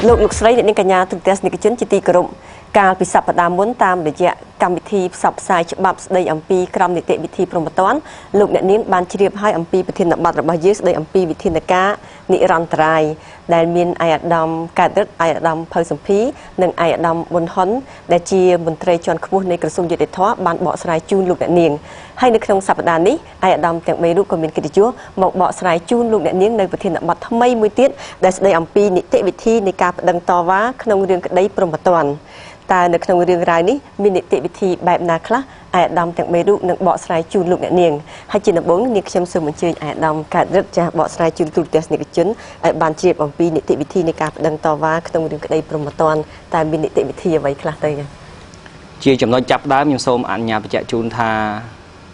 លោកស្រីអ្នកនាងកញ្ញាទូទាំងអ្នកជនជាទីគោរពកាលពីសប្តាហ៍មុនតាមរយៈកម្មវិធីផ្សព្វផ្សាយច្បាប់ស្ដីអំពីក្រមនីតិវិធីព្រហ្មទណ្ឌលោកអ្នកនាងបានជ្រាបហើយអំពីប្រធានបទរបស់យើងស្ដីអំពីវិធានការនិរន្តរាយដែលមានអាយដាមកើតរិទ្ធអាយដាមភៅសម្ភីនិងអាយដាមប៊ុនហ៊ុនដែលជាមន្ត្រីជាន់ខ្ពស់នៃក្រសួងយុតិធម៌បានបកស្រាយជូនលោកអ្នកនាងហើយនៅក្នុងសប្តាហ៍នេះអាយដាមទាំង3រូបក៏មានកិត្តិយសមកបកស្រាយជូនលោកអ្នកនាងនៅប្រធានបទថ្មីមួយទៀតដែលស្ដីអំពីនីតិវិធីនៃការប្តឹងតវ៉ាក្នុងរឿងក្តីព្រហ្មទណ្ឌតើនៅក្នុងរឿងរ៉ាវនេះមាននីតិវិធីបែបណាខ្លះអាយដាមទាំង3រូបនឹងបកស្រាយជូនលោកអ្នកនាងហើយជាដំបូងនាងខ្ញុំសូមអញ្ជើញអាយដាមកើតរិទ្ធចាស់បកស្រាយជូនទូទាំងអ្នកជនឲ្យបានជ្រាបអំពីនីតិវិធីនៃការប្តឹងតវ៉ាក្នុងរឿងក្តីព្រហ្មទណ្ឌតើមាននីតិវិធីអ្វីខ្លះទៅជាចំណុចចាប់ដើមខ្ញុំសូមអនុញ្ញាតបញ្ជាក់ជូនថា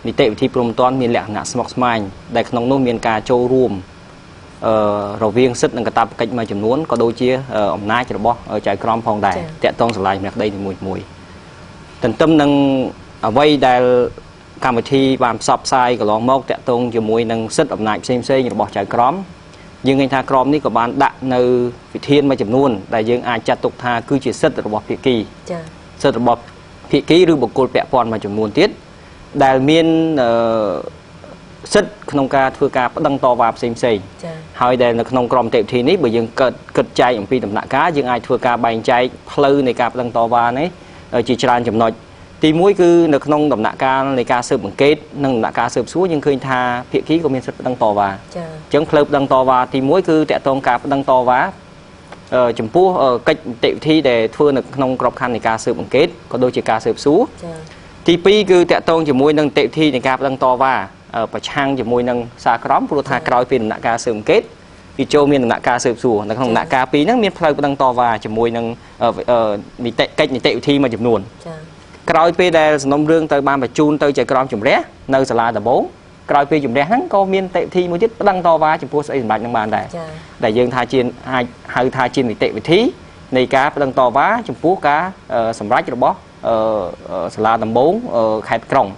នីតិវិធីព្រហ្មទណ្ឌមានលក្ខណៈស្មុគស្មាញដែលក្នុងនោះមានការចូលរួមរវាងសិទ្ធិនិងកាតព្វកិច្ចមួយចំនួនក៏ដូចជាអំណាចរបស់ចៅក្រមផងដែរតាក់ទងឆ្លើយម្នាក់ក្តីនីមួយទន្ទឹមនឹងអ្វីដែលកម្មវិធីបានផ្សព្វផ្សាយកន្លងមកតាក់ទងជាមួយនឹងសិទ្ធិអំណាចផ្សេងៗរបស់ចៅក្រមយើងឃើញថាក្រមនេះក៏បានដាក់នៅវិធានមួយចំនួនដែលយើងអាចចាត់ទុកថាគឺជាសិទ្ធិរបស់ភាគីសិទ្ធិរបស់ភាគីឬបុគ្គលពាក់ព័ន្ធមួយចំនួនទៀតដែលមានសិទ្ធិក្នុងការធ្វើការប្តឹងតវ៉ាផ្សេងហើយដែលនៅក្នុងក្រមនីតិវិធីនេះបើយើងគិតចែកអំពីដំណាក់កាលយើងអាចធ្វើការបែងចែកផ្លូវនៃការប្តឹងតវ៉ានេះជាច្រើនចំណុចទី1គឺនៅក្នុងដំណាក់កាលនៃការស៊ើបអង្កេតនិងដំណាក់កាលស៊ើបសួរយើងឃើញថាភាគីក៏មានសិទ្ធិប្តឹងតវ៉ាអញ្ចឹងផ្លូវប្តឹងតវ៉ាទី1គឺតាក់ទងការប្តឹងតវ៉ាចំពោះកិច្ចនីតិវិធីដែលធ្វើនៅក្នុងក្របខ័ណ្ឌនៃការស៊ើបអង្កេតក៏ដូចជាការស៊ើបសួរទី2គឺតាក់ទងជាមួយនឹងនីតិវិធីនៃការប្តឹងតវ៉ាប្រឆាំងជាមួយនឹងសារក្រមព្រោះថាក្រោយពីដំណាក់កាលស៊ើបអង្កេតវាចូលមានដំណាក់កាលស៊ើបសួរនៅក្នុងដំណាក់កាល2ហ្នឹងមានផ្លូវប្តឹងតវ៉ាជាមួយនឹងកិច្ចនីតិវិធីមួយចំនួនក្រោយពេលដែលសំណុំរឿងទៅបានបញ្ជូនទៅចៅក្រមជំរះនៅសាលាដំបងក្រោយពេលជំរះហ្នឹងក៏មាននីតិវិធីមួយទៀតប្តឹងតវ៉ាចំពោះស្អីសម្រាប់នឹងបានដែរដែលយើងថាជាអាចហៅថាជានីតិវិធីនៃការប្តឹងតវ៉ាចំពោះការសម្រេចរបស់សាលាដំបងខេត្តក្រុង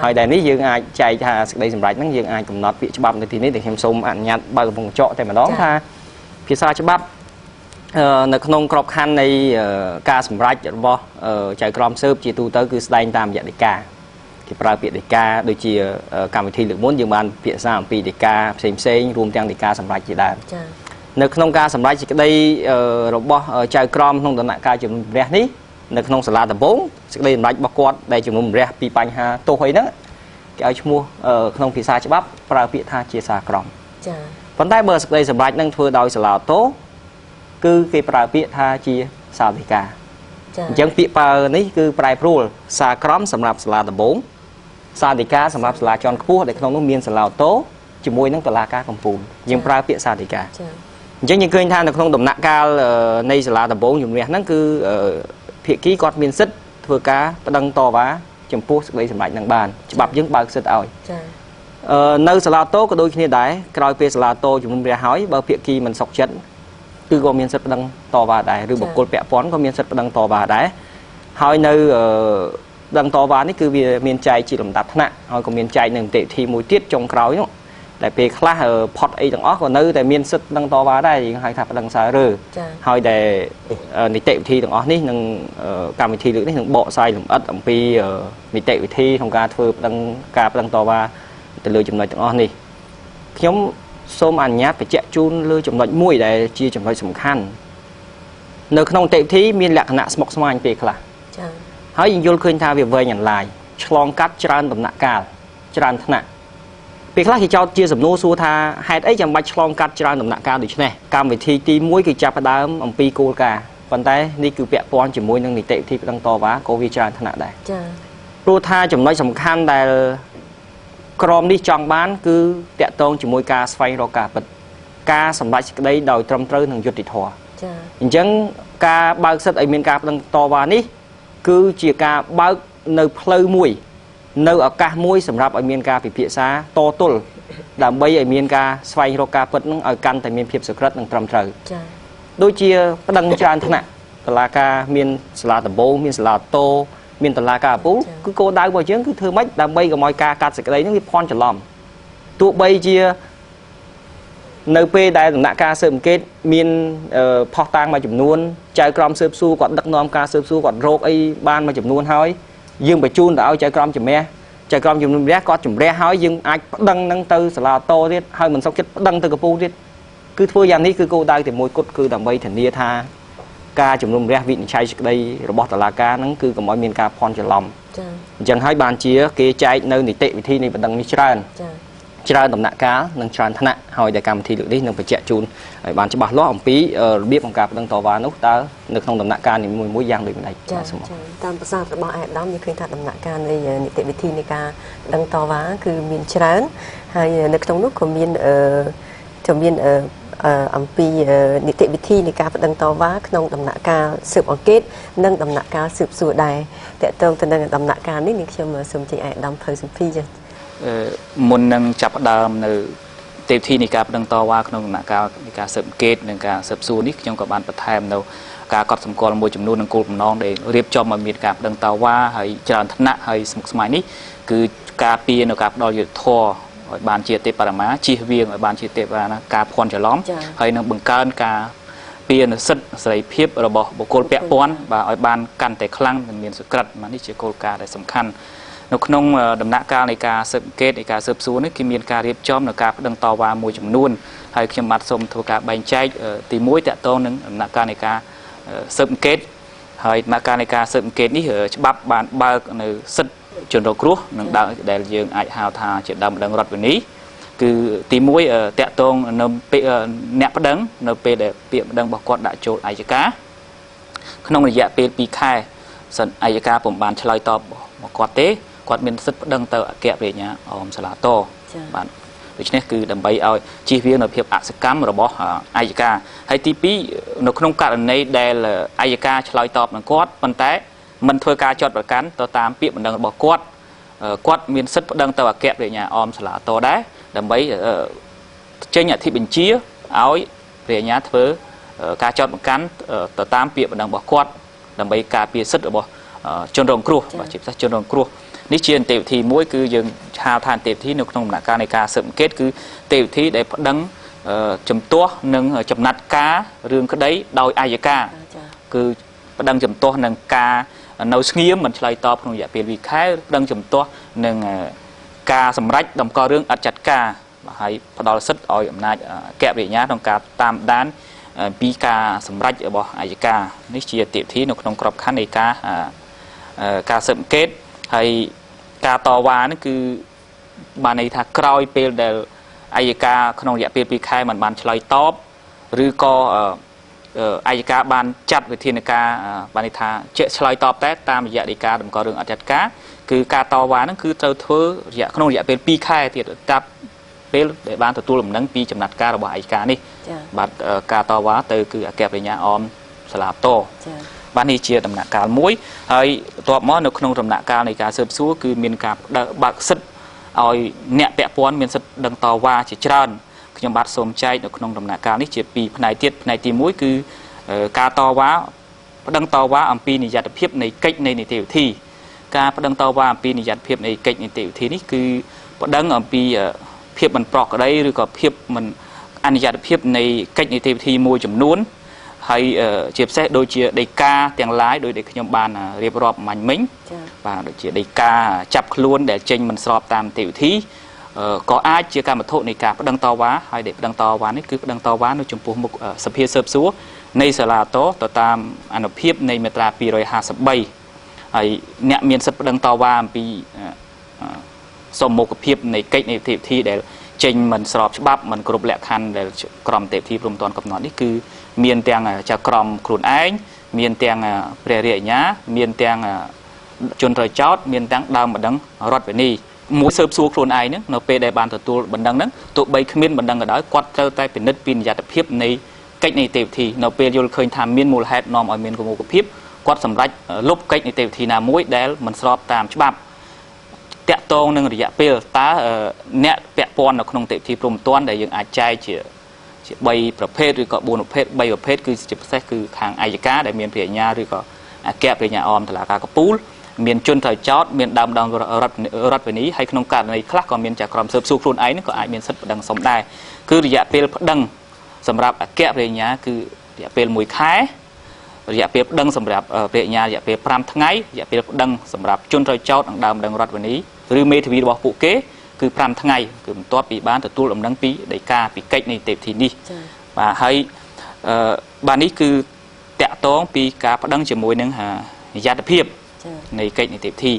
ហើយដែលនេះយើងអាចចែកថាសេចក្តីសម្រេចហ្នឹងយើងអាចកំណត់ពាក្យច្បាប់នៅទីនេះដែលខ្ញុំសូមអនុញ្ញាតបើកកំពង់កញ្ចក់តែម្ដងថាភាសាច្បាប់នៅក្នុងក្របខ័ណ្ឌនៃការសម្រេចរបស់ចៅក្រមស៊ើបជាទូទៅគឺស្ដែងតាមរយៈដីកាគេប្រើពាក្យដីកាដូចជាកម្មវិធីលើកមុនយើងបានពាក្យសារអំពីដីកាផ្សេងរួមទាំងដីកាសម្រេចជាដើមនៅក្នុងការសម្រេចសេចក្តីរបស់ចៅក្រមក្នុងដំណាក់កាលជំនុំជម្រះនេះនៅក្នុងសាលាដំបងសេចក្តីសម្រេចរបស់គាត់ដែលជំនុំជម្រះពីបញ្ហាទោសអីហ្នឹងគេឲ្យឈ្មោះក្នុងភាសាច្បាប់ប្រើពាក្យថាជាសារក្រមប៉ុន្តែបើសេចក្តីសម្រេចនឹងធ្វើដោយសាលាអូតូគឺគេប្រើពាក្យថាជាសាលដីកាអញ្ចឹងពាក្យប្រើនេះគឺប្រែប្រួលសារក្រមសម្រាប់សាលាដំបងសាលដីកាសម្រាប់សាលាជាន់ខ្ពស់ដែលក្នុងនោះមានសាលាអូតូជាមួយនឹងតុលាការកំពូលយើងប្រើពាក្យសាលដីកាអញ្ចឹងយើងឃើញថានៅក្នុងដំណាក់កាលនៃសាលាដំបងជំនះហ្នឹងគឺភាគីគាត់មានសិទ្ធិធ្វើការប្តឹងតវ៉ាចំពោះសេចក្តីសម្រេចនឹងបានច្បាប់យើងបើកសិទ្ធិឲ្យនៅសាលាអូតូក៏ដូចគ្នាដែរក្រោយពេលសាលាអូតូជំនុំជម្រះហើយបើភាគីមិនសុខចិត្តគឺក៏មានសិទ្ធិប្តឹងតវ៉ាដែរឬបុគ្គលពាក់ព័ន្ធក៏មានសិទ្ធិប្តឹងតវ៉ាដែរហើយនៅប្តឹងតវ៉ានេះគឺវាមានចែកជាលំដាប់ថ្នាក់ហើយក៏មានចែកនៅនីតិវិធីមួយទៀតចុងក្រោយនោះដែលពេលខ្លះផុតអីទាំងអស់ក៏នៅតែមានសិទ្ធិប្តឹងតវ៉ាដែរយើងហៅថាប្តឹងសាររើហើយដែលនីតិវិធីទាំងអស់នេះនឹងកម្មវិធីលើកនេះនឹងបកស្រាយលម្អិតអំពីនីតិវិធីក្នុងការធ្វើការប្តឹងតវ៉ាទៅលើចំណុចទាំងអស់នេះខ្ញុំសូមអនុញ្ញាតបញ្ជាក់ជូនលើចំណុចមួយដែលជាចំណុចសំខាន់នៅក្នុងនីតិវិធីមានលក្ខណៈស្មុគស្មាញពេលខ្លះហើយយើងយល់ឃើញថាវាវែងអន្លាយឆ្លងកាត់ច្រើនដំណាក់កាលច្រើនថ្នាក់ពេលខ្លះគេចោទជាសំណួរសួរថាហេតុអីចាំបាច់ឆ្លងកាត់ច្រើនដំណាក់កាលដូចនេះកម្មវិធីទី1គឺចាប់ផ្ដើមអំពីគោលការណ៍ប៉ុន្តែនេះគឺពាក់ព័ន្ធជាមួយនឹងនីតិវិធីប្តឹងតវ៉ាក៏វាច្រើនថ្នាក់ដែរព្រោះថាចំណុចសំខាន់ដែលក្រមនេះចង់បានគឺតាក់ទងជាមួយការស្វែងរកការពិតការសម្រេចសេចក្តីដោយត្រឹមត្រូវនិងយុត្តិធម៌អញ្ចឹងការបើកសិទ្ធិឲ្យមានការប្តឹងតវ៉ានេះគឺជាការបើកនៅផ្លូវមួយនៅឱកាសមួយសម្រាប់ឲ្យមានការពិភាក្សាតទល់ដើម្បីឲ្យមានការស្វែងរកការពិតនឹងឲ្យកាន់តែមានភាពសុក្រិតនិងត្រឹមត្រូវដូចជាប្តឹងច្រើនថ្នាក់តុលាការមានសាលាដំបងមានសាលាអូតូមានតុលាការកំពូលគឺគោលដៅរបស់យើងគឺធ្វើម៉េចដើម្បីកុំឲ្យការកាត់សេចក្តីនឹងវាភ័ន្តច្រឡំទោះបីជា នៅពេលដែលដំណាក់កាលស៊ើបអង្កេតមានផុសតាំងមួយចំនួនចៅក្រមស៊ើបសួរគាត់ដឹកនាំការស៊ើបសួរគាត់រកអីបានមួយចំនួនហើយយើងបញ្ជូនទៅឲ្យចៅក្រមជំនះចៅក្រមជំនុំជម្រះគាត់ជំរះហើយយើងអាចប្តឹងនឹងទៅសាលាតទៀតហើយមិនសុខចិត្តប្តឹងទៅកំពូលទៀតគឺធ្វើយ៉ាងនេះគឺគោលដៅតែមួយគត់គឺដើម្បីធានាថាការជំនុំជម្រះវិនិច្ឆ័យសេចក្តីរបស់តុលាការហ្នឹងគឺកុំឲ្យមានការភ័ន្តច្រឡំអញ្ចឹងហើយបានជាគេចែកនៅនីតិវិធីនៃបណ្ដឹងនេះច្រើនដំណាក់កាលនិងច្រើនថ្នាក់ហើយដែលកម្មវិធីលើកនេះនឹងបញ្ជាក់ជូនឲ្យបានច្បាស់លាស់អំពីរបៀបក្នុងការបណ្ដឹងតវ៉ានោះតើនៅក្នុងដំណាក់កាលនីមួយៗយ៉ាងដូចម្តេចតាមប្រសាទរបស់អាយដាមយើងឃើញថាដំណាក់កាលនៃនីតិវិធីនៃការដឹងតវ៉ាគឺមានច្រើនហើយនៅក្នុងនោះក៏មានអំពីនីតិវិធីនៃការបណ្ដឹងតវ៉ាក្នុងដំណាក់កាលស៊ើបអង្កេតនិងដំណាក់កាលស៊ើបសួរដែរតើតើទៅនឹងដំណាក់កាលនេះនាងខ្ញុំសូមជម្រាបអាយដាមភៅសម្ភារមុននឹងចាប់ផ្ដើមនៅទេវធីនៃការបណ្ដឹងតវ៉ាក្នុងដំណាក់កាលនៃការស៊ើបអង្កេតនិងការស៊ើបសួរនេះខ្ញុំក៏បានបន្ថែមនៅការកត់សម្គាល់មួយចំនួននឹងគោលបំណងដែលរៀបចំឲ្យមានការបណ្ដឹងតវ៉ាហើយច្រើនថ្នាក់ហើយស្មុគស្មាញនេះគឺការពារនៅការផ្ដល់យុត្តិធម៌ឲ្យបានជាទេពបរមាជៀសវាងឲ្យបានជាទេពបរមាការភ័ន្តច្រឡំហើយនឹងបង្កើនការពារនូវសិទ្ធិសេរីភាពរបស់បុគ្គលពាក់ព័ន្ធបាទឲ្យបានកាន់តែខ្លាំងនិងមានសុក្រិតនេះជាគោលការណ៍ដែលសំខាន់នៅក្នុងដំណាក់កាលនៃការស៊ើបអង្កេតនៃការស៊ើបសួរនេះគឺមានការរៀបចំនៅការប្តឹងតវ៉ាមួយចំនួនហើយខ្ញុំបាទសូមធ្វើការបែងចែកទី1តកតងនឹងដំណាក់កាលនៃការស៊ើបអង្កេតហើយដំណាក់កាលនៃការស៊ើបអង្កេតនេះច្បាប់បានបើកនៅសិទ្ធិជនរងគ្រោះនឹងដែលយើងអាចហៅថាជាដើមម្ដងរដ្ឋវិន័យគឺទី1តកតងនៅអ្នកប្តឹងនៅពេលដែលពាក្យប្តឹងរបស់គាត់ដាក់ចូលអัยការក្នុងរយៈពេល2ខែសិនអัยការពុំបានឆ្លើយតបមកគាត់ទេគាត់មានសិទ្ធិប្តឹងទៅអគ្គព្រះញ្ញាអមសាលាតបាទដូច្នេះគឺដើម្បីឲ្យជៀសវាងនៅភាពអសកម្មរបស់អัยការហើយទី2នៅក្នុងករណីដែលអัยការឆ្លើយតបនឹងគាត់ប៉ុន្តែមិនធ្វើការចាត់ប្រកាន់ទៅតាមពាក្យបណ្ដឹងរបស់គាត់មានសិទ្ធិប្តឹងទៅអគ្គព្រះញ្ញាអមសាលាតដែរដើម្បីចេញអធិបញ្ជាឲ្យព្រះញ្ញាធ្វើការចាត់បង្កាន់ទៅតាមពាក្យបណ្ដឹងរបស់គាត់ដើម្បីការពារសិទ្ធិរបស់ជនរងគ្រោះបាទជាពិសេសជនរងគ្រោះនេះជានីតិវិធីមួយគឺយើងហៅថានីតិវិធីនៅក្នុងដំណាក់កាលនៃការស៊ើបអង្កេតគឺនីតិវិធីដែលប្តឹងជំទាស់និងចំណាត់ការរឿងក្តីដោយអัยការគឺប្តឹងជំទាស់នឹងការនៅស្ងៀមមិនឆ្លើយតបក្នុងរយៈពេល2ខែប្តឹងជំទាស់នឹងការសម្រេចដំណើររឿងអត់ចាត់ការហើយផ្ដល់សិទ្ធិឲ្យអំណាចអគ្គព្រះញ្ញាក្នុងការតាមដានពីការសម្រេចរបស់អัยការនេះជានីតិវិធីនៅក្នុងក្របខ័ណ្ឌនៃការស៊ើបអង្កេតហើយការតវ៉ានេះគឺបានន័យថាក្រោយពេលដែលអัยការក្នុងរយៈពេល2ខែមិនបានឆ្លើយតបឬក៏អัยការបានចាត់វិធានការបានន័យថាជាឆ្លើយតបតែតាមរយៈដីកាតម្កល់រឿងអត់ចាត់ការគឺការតវ៉ាហ្នឹងគឺត្រូវធ្វើក្នុងរយៈពេល2ខែទៀតតាប់ពេលដែលបានទទួលដំណឹងពីចំណាត់ការរបស់អัยការនេះបាទការតវ៉ាទៅគឺអគ្គព្រះញ្ញាអមសាលាតបាទនេះជាដំណាក់កាលមួយហើយបន្ទាប់មកនៅក្នុងដំណាក់កាលនៃការស៊ើបសួរគឺមានការបើកសិទ្ធិឲ្យអ្នកពាក់ព័ន្ធមានសិទ្ធិដឹងតវ៉ាជាច្រើនខ្ញុំបាទសូមចែកនៅក្នុងដំណាក់កាលនេះជា2ផ្នែកទៀតផ្នែកទី1គឺការតវ៉ាប្តឹងតវ៉ាអំពីនិយត្តភាពនៃកិច្ចនៃនីតិវិធីការប្តឹងតវ៉ាអំពីនិយត្តភាពនៃកិច្ចនីតិវិធីនេះគឺប្តឹងអំពីភាពមិនប្រក្រតីឬក៏ភាពមិនអនុញ្ញាតភាពនៃកិច្ចនីតិវិធីមួយចំនួនហើយជាពិសេសដូចជាដីកាទាំងឡាយដោយដែលខ្ញុំបានរៀបរាប់មាញ់មិញបាទដូចជាដីកាចាប់ខ្លួនដែលចេញមិនស្របតាមនីតិវិធីក៏អាចជាកម្មវត្ថុនៃការប្តឹងតវ៉ាហើយដែលប្តឹងតវ៉ានេះគឺប្តឹងតវ៉ានៅចំពោះមុខសភាស៊ើបសួរនៃសាលាតទៅតាមអនុភាពនៃមាត្រា253ហើយអ្នកមានសិទ្ធិប្តឹងតវ៉ាអំពីសមមុខភាពនៃកិច្ចនីតិវិធីដែលចេញមិនស្របច្បាប់មិនគ្រប់លក្ខខណ្ឌដែលក្រមនីតិវិធីព្រមព្រៀងកំណត់នេះគឺមានទាំងចៅក្រមខ្លួនឯងមានទាំងព្រះរាជអាជ្ញាមានទាំងជនត្រូវចោទមានទាំងដើមបណ្ដឹងរដ្ឋវិន័យមួយស៊ើបសួរខ្លួនឯងហ្នឹងនៅពេលដែលបានទទួលបណ្ដឹងហ្នឹងទោះបីគ្មានបណ្ដឹងក៏ដោយគាត់ត្រូវតែពិនិត្យពីនិយត្តភាពនៃកិច្ចនីតិវិធីនៅពេលយល់ឃើញថាមានមូលហេតុនាំឲ្យមានគំរូភាពគាត់សម្រេចលុបកិច្ចនីតិវិធីណាមួយដែលមិនស្របតាមច្បាប់តាក់ទងនឹងរយៈពេលតើអ្នកពាក់ព័ន្ធនៅក្នុងនីតិវិធីព្រំទាន់ដែលយើងអាចចែកជា3ប្រភេទឬក៏4ប្រភេទ3ប្រភេទគឺជាពិសេសគឺខាងអัยការដែលមានព្រះញ្ញាឬក៏អគ្គព្រះញ្ញាអមតុលាការកំពូល miền chôn thời chót miền đàm đằng rật về ní hay không cả này khác còn miền chả còn sớm su khuôn ấy nó có ai miền sất đằng sống đài cứ rìa pel đằng sầm rạp kẹp về nhà cứ rìa pel mùi khái rìa pel đằng sầm rạp về nhà rìa pel pram tháng ấy rìa pel đằng sầm rạp chôn thời chót đằng đàm đằng rật về ní rư mê thì vì bỏ phụ kế cứ pram tháng ngày cứ toát bị bán từ tu làm đăng pí để ca bị cách này tệp thì đi và hay bànนี้คือแตะต้องปีกาประดังจมูกนึงหาญาติเพียบในเกณฑ์ในเต็มที่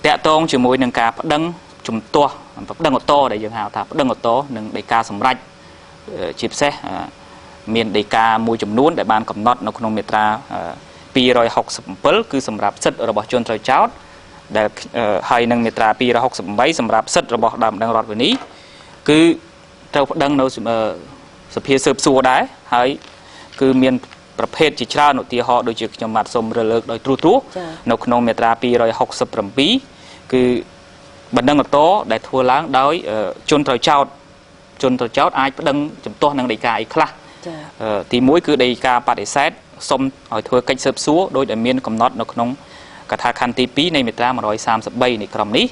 แตะต้องจมูกนึงกาประดังจุ่มตัวประดังอโต้ได้ยังหาถาประดังอโต้นึงได้กาสำรัจจีบเสเมียนได้กามวยจุ่มนู้นได้บานกับน็อตนกนงเมตราปี160ปีคือสำหรับเซตระบบชนตรเจ้าได้ให้นึงเมตราปี160ใบสำหรับเซตระบบดำดังรอดวันนี้คือเราประดังเราสเปียเสิร์ฟซัวได้ให้คือเมียนประเภทจิตราหนุตีหอโดยจิตจมัดสมระเลิกโดยตรูนกนงเมตราปี160ปีคือบันดังโตได้ทัวล้างโดยจนตรเจ้าไอ้ประดังจำตัวนังได้กาอีกครั้งที่มุ้ยคือได้กาปฏิเสธสมเอาทัวกันเสิร์ฟซัวโดยได้เมียนกำหนดนกนงกระทาคันตีปีในเมตรา130ใบในกรมนี้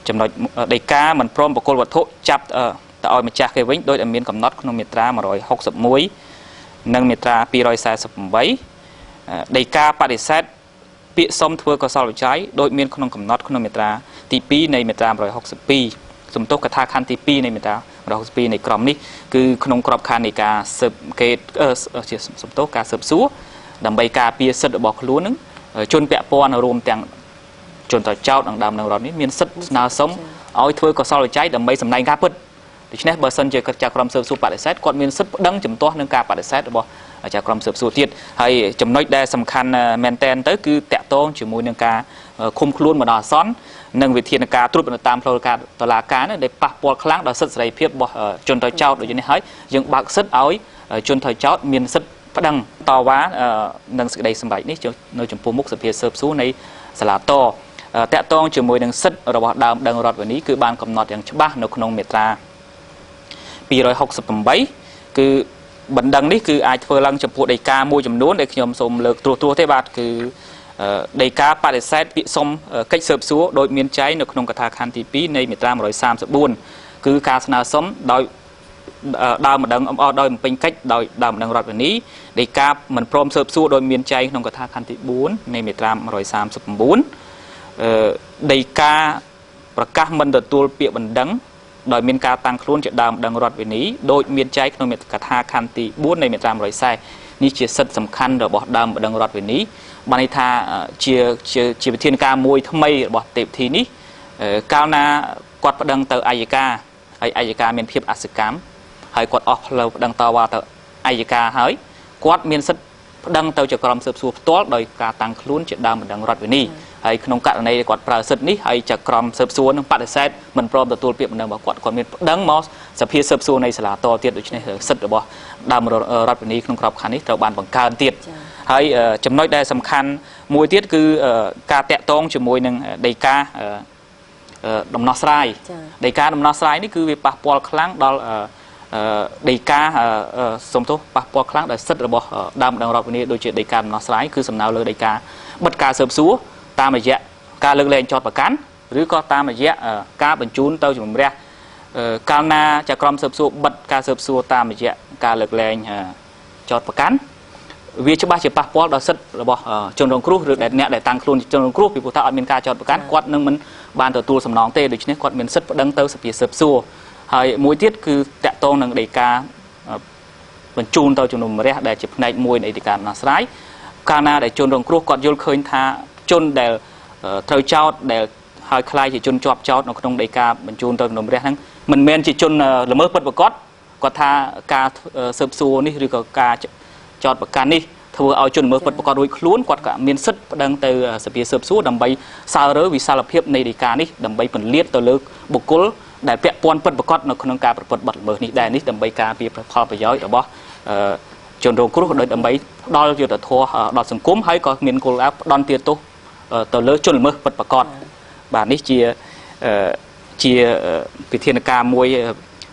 จำนวนได้กามันพร้อมประกอบวัตถุจับแต่เอามาจากเกวิ้งโดยได้เมียนกำหนดนกเมตรา160มุ้ยนังเมตราปี140ใบได้กาปฏิเสธปีสมทัวก็สรุปใช้โดยเมียนขนมกำนดขนมเมตราตีปีในเมตรา160ปีสมทบกระทาคันตีปีในเมตรา160ปีในกรมนี้คือขนมกรอบคาในกาเสิร์ฟเกตสมทบการเสิร์ฟซัวดำใบกาปีเสด็จบอกล้วนนึงจนเปียปอนรวมแต่งจนต่อเจ้าดังดำดังรอนี้เมียนสัตนาสมเอาทัวก็สรุปใช้ดำใบสำนักกาพุทธดิฉันเบอร์ซันเจอจากกรมเสิร์ฟซัวปฏิเสธก่อนเมียนสัตดังจำตัวนึงการปฏิเสธบอกจากกรมเสิร์ฟสูตรที่ให้จำนวนได้สำคัญแมนเทนtớiคือแตะโต้จมูกนึงการคุมคล้วนมาดอซ้อนนึงวิธีในการตรวจตามโปรแกรมตลาดการได้ปะปวดครั้งดอสัตใส่เพียบบ่จนต่อเจ้าโดยยังให้ยังบักสัตเอาจนต่อเจ้าเมียนสัตประดังต่อว่านึงสิ่งใดสมัยนี้ในจมูกมุกสเปียเสิร์ฟสูในสลาโตแตะโต้จมูกนึงสัตระบบดาวดังรอดวันนี้คือบานกำหนดอย่างฉบับในขนมเมตราปี160ใบคือบันดังนี้คือไอเฟอร์ลังจำพวกเดกามวยจำนวนเด็กยมสมเลิกตัวเทบาทคือเดกาปาเลเซตปิสมกิจเสิร์ฟซัวโดยเมียนใจในขนมกระทาคันตีปีในเมตรา134คือการสนาสมโดยดาวมันดังโดยมันเป็นกิจโดยดาวมันดังรอดวันนี้เดกามันพร้อมเสิร์ฟซัวโดยเมียนใจขนมกระทาคันตี4ในเมตรา134เดกาประกาศมันเดือดตัวเปียบันดังโดยมีการตั้งคล้นจะดำดังรอดวันนี้โดยมีใจขนมเมตกระทาคันตี4ในเมตรา134นี่จะสำคัญระบบดำดังรอดวันนี้บรรทาเชียร์เทียนการมวยทำไมระบบเตะทีนี้ก้าวหน้ากอดประดังเตออายกาอายกาเมียนเพียบอัศกรรมให้กอดออกเราดังต่อว่าเตออายกาให้กอดเมียนสัตดังเตอจะกรมเสิร์ฟสูบตัวโดยการตั้งคล้นจะดำดังรอดวันนี้ให้ขนมกัดในกอดปลาสัตนี้ให้จะกรมเสิร์ฟสูนปัดเซตมันพร้อมตัวเปียบมันบอกกอดมีดังมอสสเปียเสิร์ฟสูในสลาโตเตียดโดยเฉพาะสัตระบบดำรอดวันนี้ขนมกรอบคันนี้เราบานบังการเตียดให้จำนวนได้สำคัญมวยเทียดคือการแตะต้องจมวยหนึ่งเดกาดำนอสไลเดกาดำนอสไลนี่คือวิปปอลครั้งดอลเดกาสมทบปะปอลครั้งได้สัตระบบดำดังรอบวันนี้โดยเฉพาะเดกาดำนอสไลคือสำเนาเลยเดกาบัดการเสิร์ฟซัวตามระยะการเลิกแรงจอดประกันหรือก็ตามระยะการบรรจุเต้าจุ่มเรียการนาจะกรมเสิร์ฟซัวบัดการเสิร์ฟซัวตามระยะการเลิกแรงจอดประกันวิชาบ้าจะปะปอลดอสัตระบบจนรงครูหรือแต่เนี่ยได้ตั้งครูจนรงครูปีพุทธอันเป็นการจอดประกันกวาดนึงมันบานตัวสำนองเตะโดยเฉพาะกวาดเป็นสัตดังเต้าสปีเสิร์ฟซัวให้มวยเทียดคือแตะตรงหนึ่งเดกาบรรจุเต้าจุ่มเรียได้จีบในมวยในเดกาหน้าสไลด์การนาได้จนรงครูกวาดโยนเคยท่าจนได้เท่าเจ้าได้หายคลายจีจนจอบเจ้าในขนมเดกาบรรจุเต้าจุ่มเรียทั้งมันเมนจีจนละเมิดปัดประกอบก็ท่าการเสิร์ฟซัวนี่หรือก็การจอดประกันนี่ทัวเอาจนเมื่อปัดประกอบโดยคล้วนกวาดกับเมียนสัตดังเตอสเปียเสิร์ฟซัวดำใบซาเรวิซาลเพียบในเดกานี่ดำใบเป็นเลียดตัวเลือกบุกกลได้เปียปอนปัดประกอบในขนมการประกอบบัดเบอร์นี่ได้นี่ดำใบการเปียพอไปย้อยแต่บ่จนโรงครูโดยดำใบดอลอยู่แต่ทัวดอลสังคมให้ก็เมียนกุลอัพดอนเตียตุตัวเลือกจนเมื่อปัดประกอบบาดนี้เชียพิธีการมวย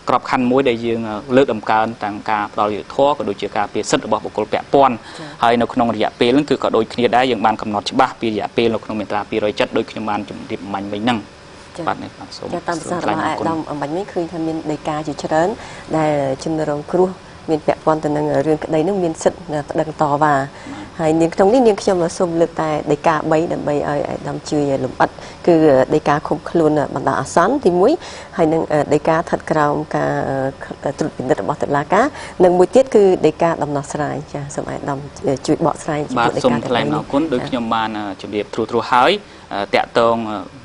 ក្របខ័ណ្ឌមួយដែលយើងលើកដំកើងទាំងការផ្ដល់យុត្តិធម៌ក៏ដូចជាការពារសិទ្ធិរបស់បុគ្គលពាក់ព័ន្ធហើយនៅក្នុងរយៈពេលហ្នឹងគឺក៏ដូចគ្នាដែរយើងបានកំណត់ច្បាស់ពីរយៈពេលនៅក្នុងមាត្រា207ដូចខ្ញុំបានជម្រាបមិញហ្នឹងបាទនេះបាទសូមតាមប្រសាសន៍របស់អាដាមអំបញ្ញវិញឃើញថាមានដីកាជាច្រើនដែលជនរងគ្រោះមានពាក់ព័ន្ធទៅនឹងរឿងក្តីនោះមានសិទ្ធិប្តឹងតវ៉ាហើយនាងក្នុងនេះនាងខ្ញុំសូមលើកតែដីកា3ដើម្បីឲ្យអាដាមជួយលម្អិតគឺដីកាឃុំខ្លួនបណ្ដោះអាសន្នទី1ហើយនឹងដីកាស្ថិតក្រោមការត្រួតពិនិត្យរបស់តុលាការនិងមួយទៀតគឺដីកាដំណោះស្រាយចាសូមអាដាមជួយបកស្រាយចំពោះដីកាថ្លែងអរគុណដូចខ្ញុំបានជម្រាបទ្រូហើយតាក់ទង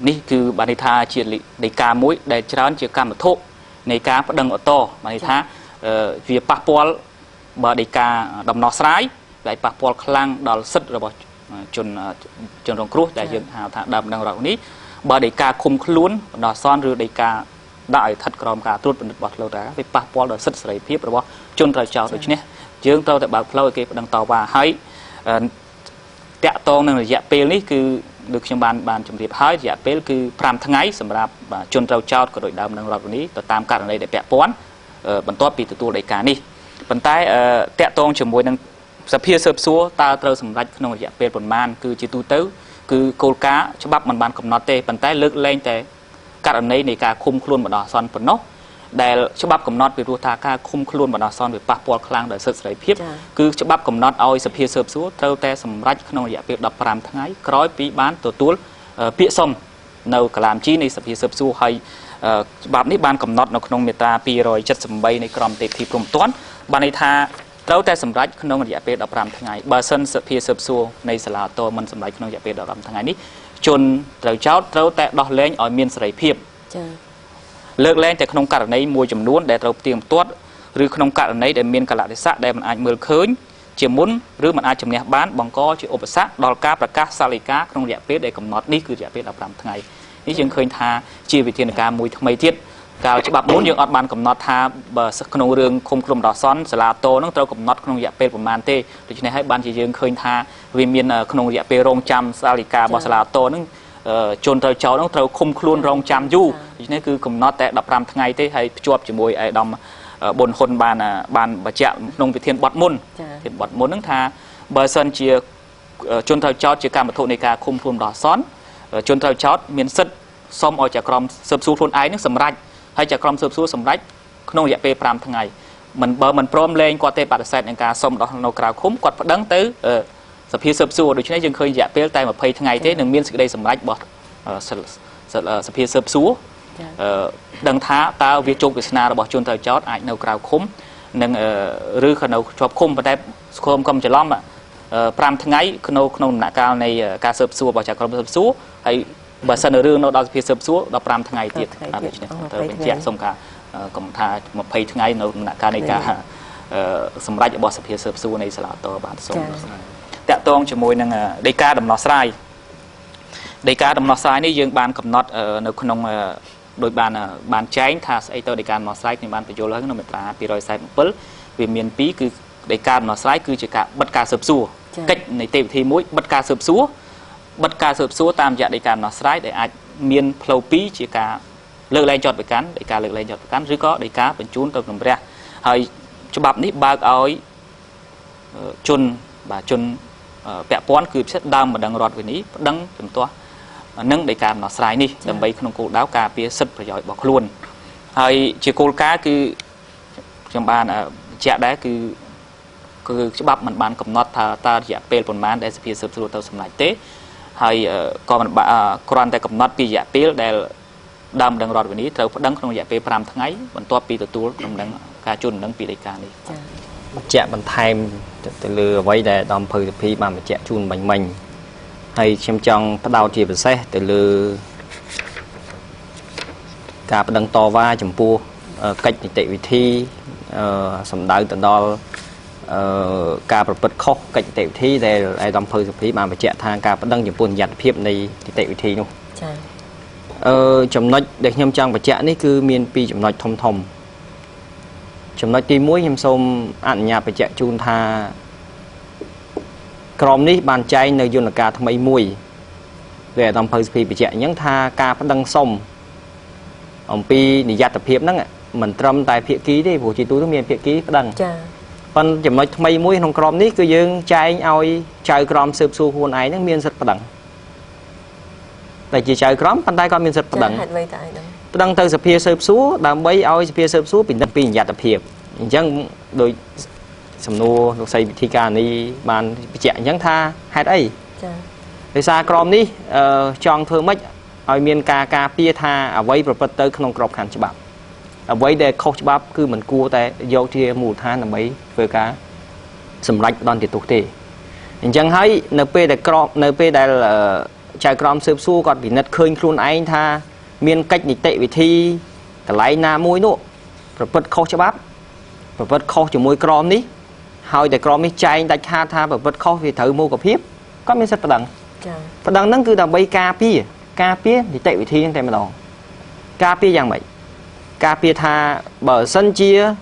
នេះគឺបានន័យថាជាដីកាមួយដែលច្រើនជាកម្មវត្ថុនៃការប្តឹងឧទ្ធរណ៍បានន័យថាវាប៉ះពាល់បើដីកាដំណោះស្រាយដែលប៉ះពាល់ខ្លាំងដល់សិទ្ធិរបស់ជនរងគ្រោះដែលយើងហៅថាដើមដឹងរដ្ឋនេះបើដីកាឃុំខ្លួនបណ្ដោះអាសន្នឬដីកាដាក់ឲ្យស្ថិតក្រោមការត្រួតពិនិត្យរបស់តុលាការវាប៉ះពាល់ដល់សិទ្ធិសេរីភាពរបស់ជនត្រូវចោទដូច្នេះយើងត្រូវតែបើកផ្លូវឲ្យគេប្តឹងតវ៉ាហើយតាក់ទងនឹងរយៈពេលនេះគឺដូចខ្ញុំបានជម្រាបហើយរយៈពេលគឺ5ថ្ងៃសម្រាប់ជនត្រូវចោទក៏ដោយដើមដឹងរដ្ឋនេះទៅតាមករណីដែលពាក់ព័ន្ធបន្ទាប់ពីទទួលដីកានេះប៉ុន្តែតាក់ទងជាមួយនឹងសភាស៊ើបសួរតើត្រូវសម្រេចក្នុងរយៈពេលប៉ុន្មានគឺជាទូទៅគឺគោលការណ៍ច្បាប់មិនបានកំណត់ទេប៉ុន្តែលើកលែងតែករណីនៃការឃុំខ្លួនបណ្ដោះអាសន្នប៉ុណ្ណោះដែលច្បាប់កំណត់ពីព្រោះថាការឃុំខ្លួនបណ្ដោះអាសន្នវាប៉ះពាល់ខ្លាំងដល់សិទ្ធិសេរីភាពគឺច្បាប់កំណត់ឲ្យសភាស៊ើបសួរត្រូវតែសម្រេចក្នុងរយៈពេល15ថ្ងៃក្រោយពីបានទទួលពាក្យសុំនៅកាលាមជីនៃសភាស៊ើបសួរហើយច្បាប់នេះបានកំណត់នៅក្នុងមាត្រា278នៃក្រមនីតិព្រហ្មទណ្ឌបានន័យថាត្រូវតែសម្រេចក្នុងរយៈពេល15ថ្ងៃបើសិនសភាស៊ើបសួរនៃសាលាតមិនសម្រេចក្នុងរយៈពេល15ថ្ងៃនេះជនត្រូវចោទត្រូវតែដោះលែងឲ្យមានសេរីភាពចា៎លើកលែងតែក្នុងករណីមួយចំនួនដែលត្រូវផ្ទៀងផ្ទាត់ឬក្នុងករណីដែលមានកលៈទេសៈដែលមិនអាចមើលឃើញជាមុនឬមិនអាចជំនះបានបង្កជាឧបសគ្គដល់ការប្រកាសសាលដីកាក្នុងរយៈពេលដែលកំណត់នេះគឺរយៈពេល15ថ្ងៃនេះយើងឃើញថាជាវិធានការមួយថ្មីទៀតកាលច្បាប់មុនយើងអត់បានកំណត់ថាបើក្នុងរឿងឃុំខ្លួនបណ្ដោះអាសន្នសាលាតនឹងត្រូវកំណត់ក្នុងរយៈពេលប្រមាណទេដូច្នេះហើយបានជាយើងឃើញថាវាមានក្នុងរយៈពេលរងចាំសាលដីការបស់សាលាតនឹងជនត្រូវចោទនឹងត្រូវឃុំខ្លួនរងចាំយូរដូច្នេះគឺកំណត់តែ15ថ្ងៃទេហើយភ្ជាប់ជាមួយឯកឧត្តមប៊ុនហ៊ុនបានបញ្ជាក់ក្នុងវិធានបទមុនហ្នឹងថាបើសិនជាជនត្រូវចោទជាកម្មវត្ថុនៃការឃុំខ្លួនបណ្ដោះអាសន្នជនត្រូវចោទមានសិទ្ធិសុំឲ្យចក្រមស៊ើបសួរខ្លួនឯងនឹងសម្រេចហើយចក្រមស៊ើបសួរសម្រេចក្នុងរយៈពេល5ថ្ងៃបើមិនព្រមលែងគាត់ទេបដិសេធនឹងការសុំដោះនៅក្រៅឃុំគាត់ប្តឹងទៅសភាស៊ើបសួរដូច្នេះយើងឃើញរយៈពេលតែ20ថ្ងៃទេនឹងមានសេចក្តីសម្រេចរបស់សភាស៊ើបសួរដឹងថាតើវាជោគវាសនារបស់ជនត្រូវចោទអាចនៅក្រៅឃុំនិងឬក៏នៅជាប់ឃុំប៉ុន្តែស្គមកុំច្រឡំ5ថ្ងៃក្នុងដំណាក់កាលនៃការស៊ើបសួររបស់ចក្រមស៊ើបសួរហើយបើសិនរឿងនៅដល់សភាស៊ើបសួរ15ថ្ងៃទៀតដូច្នេះត្រូវបញ្ជាក់សុំការកំថា20ថ្ងៃនៅដំណាក់កាលនៃការសម្រេចរបស់សភាស៊ើបសួរនៃសាលាតបានសូមតាក់ទងជាមួយនឹងដីកាដំណោះស្រាយដីកាដំណោះស្រាយនេះយើងបានកំណត់នៅក្នុងដោយបានចែងថាស្អីទៅដីកាដំណោះស្រាយខ្ញុំបានបញ្យល់ហើយក្នុងមាត្រា247វាមាន2គឺដីកាដំណោះស្រាយគឺជាការបិទការស៊ើបសួរកិច្ចនីតិវិធីមួយបិទការស៊ើបសួរតាមរយៈដីកាដំណោះស្រាយដែលអាចមានផ្លូវ2ជាការលើកលែងចោទប្រកាន់ដីកាលើកលែងចោទប្រកាន់ឬក៏ដីកាបញ្ជូនទៅជំរះហើយច្បាប់នេះបើកឲ្យជនពាក់ព័ន្ធគឺពិសេសដើមបណ្ដឹងរដ្ឋវិន័យប្តឹងជំទាស់នឹងដីកាដំណោះស្រាយនេះដើម្បីក្នុងគោលដៅការពារសិទ្ធិប្រយោជន៍របស់ខ្លួនហើយជាគោលការណ៍គឺខ្ញុំបានបញ្ជាក់ដែរគឺច្បាប់មិនបានកំណត់ថាតើរយៈពេលប៉ុន្មានដែលសភាស៊ើបសួរទៅសម្រេចទេហើយក៏មិនគ្រាន់តែកំណត់ពីរយៈពេលដែលដើមដឹងរដ្ឋវិន័យត្រូវប្តឹងក្នុងរយៈពេល5ថ្ងៃបន្ទាប់ពីទទួលដំណឹងការជូនដំណឹងពីដីកានេះបញ្ជាក់បន្ថែមទៅលើអ្វីដែលដំភៅសភាបានបញ្ជាក់ជូនមិញហើយខ្ញុំចង់ផ្ដោតជាពិសេសទៅលើការប្តឹងតវ៉ាចំពោះកិច្ចនីតិវិធីសម្ដៅទៅដល់ការប្រព្រឹត្តខុសកិច្ចនីតិវិធីដែលឯកឧត្តមភៅសភាបានបញ្ជាក់ថាការប្តឹងចំពោះនិយត្តភាពនៃនីតិវិធីនោះចា៎ចំណុចដែលខ្ញុំចង់បញ្ជាក់នេះគឺមាន2ចំណុចធំចំណុចទី1ខ្ញុំសូមអនុញ្ញាតបញ្ជាក់ជូនថាក្រមនេះបានចែងនៅយន្តការថ្មីមួយដែលអាដាមភៅសភាបញ្ជាក់អញ្ចឹងថាការប្តឹងសុំអំពីនិយត្តភាពហ្នឹង mình trâm tại phía ký đi vụ chỉ túi miền phía ký đằng Chà. Phần chấm nói mấy mũi trong crom ní cứ dương trai oi trai crom sụp su hôn ấy nó miền rất đằng tại chỉ trai crom bàn tay con miền rất đằng đằng từ sập phía sụp su đằng bay oi phía sụp su bình đất bình nhạt tập hiệp chẳng đôi sầm nô đôi xây thi ca ní bàn chạy chẳng tha hai ấy để xa crom ní chọn thưa mấy oi miền ca pia tha ở vây bật tới không crom khăn cho bạn ở vây để khâu cho bắp cứ mình cua tại vô chia mù than là mấy với cá sầm lạnh đòn thì tục thì chẳng thấy np để crom np đây là trai crom sớm xu còn bị nứt khơi luôn anh tha miền cách nhị tệ vì thi cả lấy na môi nụ rồi bật khâu cho bắp rồi bật khâu cho môi crom ní hỏi để crom đi trai đánh tha và bật khâu vì thử mua cà phê có miếng sắt phần đằng nó cứ là bay ca pia thì tệ vì thi anh mà đòn ca pia dạng vậy ca pia tha bờ sân chia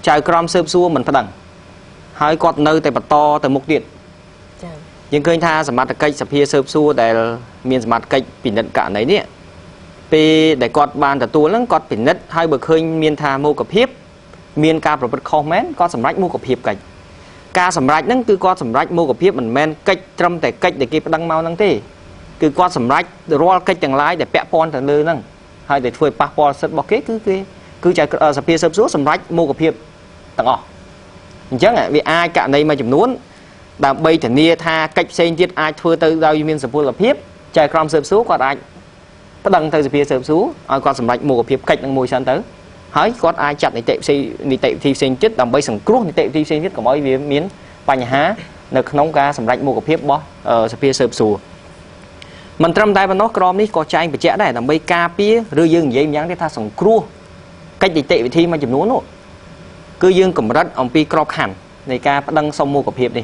trai crom sớm xu mình phải đằng hai quạt nơi tại bật to tại mục điện nhưng khơi tha sắm mặt cây sập phía sớm xu để miền sắm mặt cây bình đất cả đấy nè pe để quạt bàn tại tua lắm quạt bình đất hai bậc khơi miền tha mua cặp hiếp miền ca bậc bậc không mến có sắm rách mua cặp hiếp cây ca sắm rách nâng cứ quạt sắm rách mua cặp hiếp mình men cây trâm tại cây để kịp đăng mau năng thế cứ quạt sắm rách roll cây chẳng lái để pẹ pon thằng lư năng hai để phơi passport sất bọc kế cứ chạy sập phía sớm xu sắm rách mua cặp hiếp tặng ọ chắc là vì ai cả đây mà chụp nuốn đàm bay thì nia tha cách xây tiết ai thưa tới đâu miền sập là phiếp chạy crom sập xuống còn anh có đăng tới phía sập xuống ai còn sầm lạnh mùa phiếp cách đang môi sang tới hỏi còn ai chặt để tệ xây đi tệ thi sinh chết đàm bay sừng cruốc thì tệ thi sinh chết của mỗi miếng bánh há được nóng ca sầm lạnh mùa phiếp bó sập phía sập xuống mình trâm tay vào nó crom đi có trai bị trẻ này đàm bay ca pía rư dương vậy nhắn để tha sừng cruốc cách để tệ thi mà chụp nuốn nọ cứ dương cầm đất ông pi crop hẳn này ca đăng xong mua cặp hiệp đi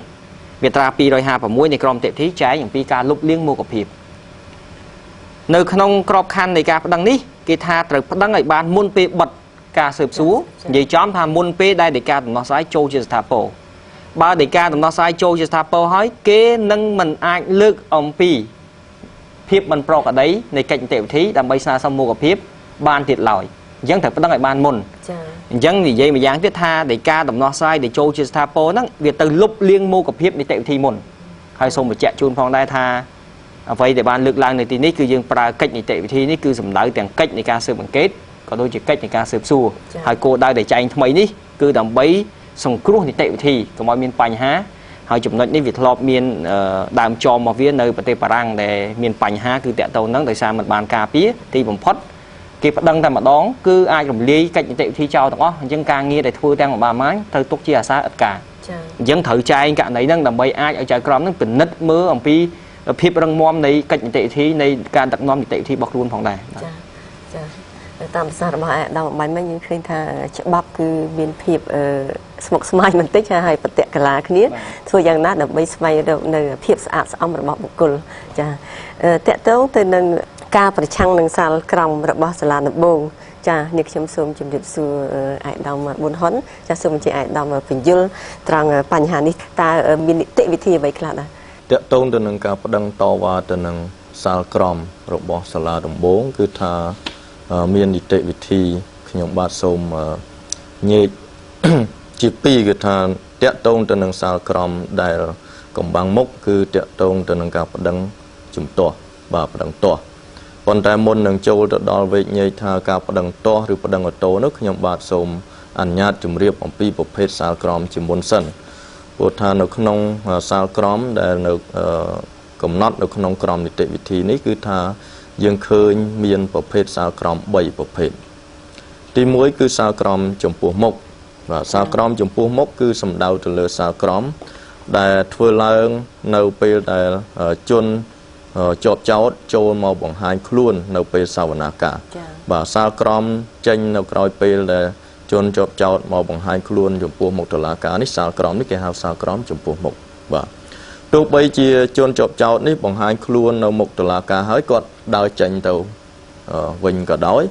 Việt ra pi rồi hà và muối này crom tệ thí trái những pi ca lúc liêng mua cặp hiệp nơi không crop khăn này ca đăng ní cái tha từ đăng lại ban muôn pi bật ca sụp xuống vậy chóm tha muôn pi đây để ca nó sai châu chưa thả po ba để ca nó sai châu chưa thả po hỏi kế nâng mình ai lược ông pi hiệp mình pro ở đấy này cạnh tệ thí đâm bay xa xong mua cặp hiệp ban thiệt lòi dân thật đăng lại ban môn dân thì vậy mà dáng tiếp tha để ca đồng nó sai để châu chưa thả po đó việc từ lúc liêng mua cặp hiệp để tệ thi môn hai xong một chạy chun phong đai tha vậy để ban lực lang này thì ní cứ dương pra cách này tệ thi ní cứ sầm đái tiền cách này ca sơ bằng kết có đôi chỉ cách này ca sơ xu hai cô đai để chạy mấy ní cứ đầm bấy xong cruốc thì tệ thì có mọi miền pành há hai chục nói đến việc lọp miền đàm cho một viên nơi bờ tây parang để miền pành há cứ tẹt tàu nắng tại sao mình bàn cà pía thì bấm phốt kịp đăng tham mà đón cứ ai đồng ly cách này tệ thi trao đó dân càng nghe để thua đang một bà máy thôi tốt chia xa ít cả dân thử trai cả đấy đang đầm bấy ai ở trái crom nó bình nứt mưa ông pi phép răng mom này cách tệ thi này can đặt nom tệ thi bọc luôn phòng này tạm xa mà đào máy mấy những khi tha bắp cứ biên phép smoke smile mình tích hay bật tẹt cả lá kia thôi rằng nát được mấy smile đâu nơi phép sạch ông rồi bọc bọc cồn cha tẹt tấu từ nâng caประชังนังสารกรมระบอบสลานบงจ้านี่คือชมจุ่มจุดสูไอ้ดาวมาบนห้นจะสูงจะไอ้ดาวมาเป็นยุลตรังปัญหานี้ตามีนิติวิธีไว้คลาดนะเตะต้นตัวหนึ่งการประดังต่อว่าตัวหนึ่งสารกรมระบอบสลานบงคือถ้ามีนิติวิธีขยมบาสมเงียจีปีคือถ้าเตะต้นตัวหนึ่งสารกรมได้กำบังมุกคือเตะต้นตัวหนึ่งการประดังจุ่มตัวบาประดังตัวคนแต่มนหนึ่งโจลดอลเวกเยธาการประดังโตหรือประดังโตนึกขยมบาดสมอัญญาจุมเรียบของปีประเภทสารกรอมจิมบนสันปวดทานขนมสารกรอมแต่นึกกำนัดนึกขนมกรอมนิติวิธีนี้คือทายังเคยมีนประเภทสารกรอมใบประเภทที่มวยคือสารกรอมจมปูมกสารกรอมจมปูมกคือสำดาวตัวเลือสารกรอมแต่ทั่วเลิงในปีแต่จนจบเจ้าโจมมาบังหายคล้วนในเปสาวนากาบ่าซากรอมเจนในกรอยเปเลยจนจบเจ้ามาบังหายคล้วนจมปูหมกตลากานี่ซากรอมนี่แกหาซากรอมจมปูหมกบ่าตัวใบจีจนจบเจ้านี่บังหายคล้วนในหมกตลากาหายกอดดาวเจนเตาวิ่งก็ด้อย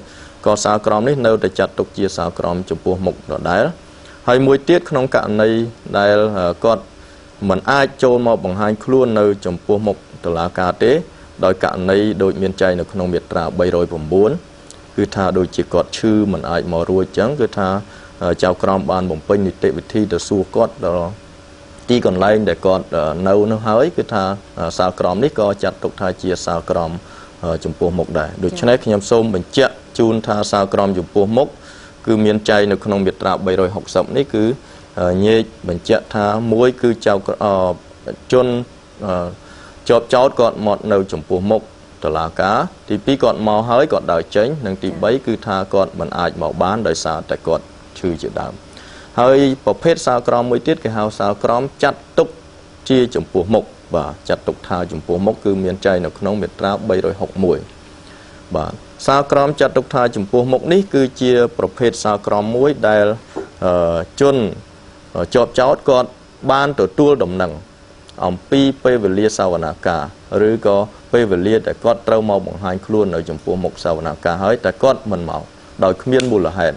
ก็ซากรอมนี่เนื้อแต่จัดตกจีซากรอมจมปูหมกก็ได้ให้มวยเตี้ยขนมกะในได้กอดเหมือนไอโจมาบังหายคล้วนในจมปูหมกตลาดกาเต้โดยการในโดยเมียนใจในขนมเบียดตราใบโรยผมบุญคื គឺថាដូចជាគាត់ឈឺមិនអាចមករួចចឹងគឺថាចៅក្រមបានបំពេញនីតិវិធីទៅសួរគាត់ដល់ទីកន្លែងដែលគាត់នៅនោះហើយគឺថាសាលក្រមនេះក៏ចាត់ទុកថាជាសាលក្រមចំពោះមុខដែរដូច្នេះខ្ញុំសូមបញ្ជាក់ជូនថាសាលក្រមចំពោះមុខគឺមានចែងនៅក្នុងមាត្រា360នេះគឺញែកបញ្ជាក់ថាមួយគឺចៅជនជាប់ចោតគាត់មកនៅចំពោះមុខតុលាការទី2គាត់មកហើយគាត់ដើរចេញនិងទី3គឺថាគាត់មិនអាចមកបានដោយសារតែគាត់ឈឺជាដើមហើយប្រភេទសាលក្រមមួយទៀតគេហៅសាលក្រមចាត់ទុកជាចំពោះមុខបាទចាត់ទុកថាចំពោះមុខគឺមានចែងនៅក្នុងមាត្រា361បាទសាលក្រមចាត់ទុកថាចំពោះមុខនេះគឺជាប្រភេទសាលក្រមមួយដែលជនជាប់ចោតគាត់បានទទួលដំណឹងអំពីពេលវេលាសវនាការឬក៏ពេលវេលាដែលគាត់ត្រូវមកបង្ហាញខ្លួននៅចំពោះមុខសវនាការហើយតែគាត់មិនមកដោយគ្មានមូលហេតុ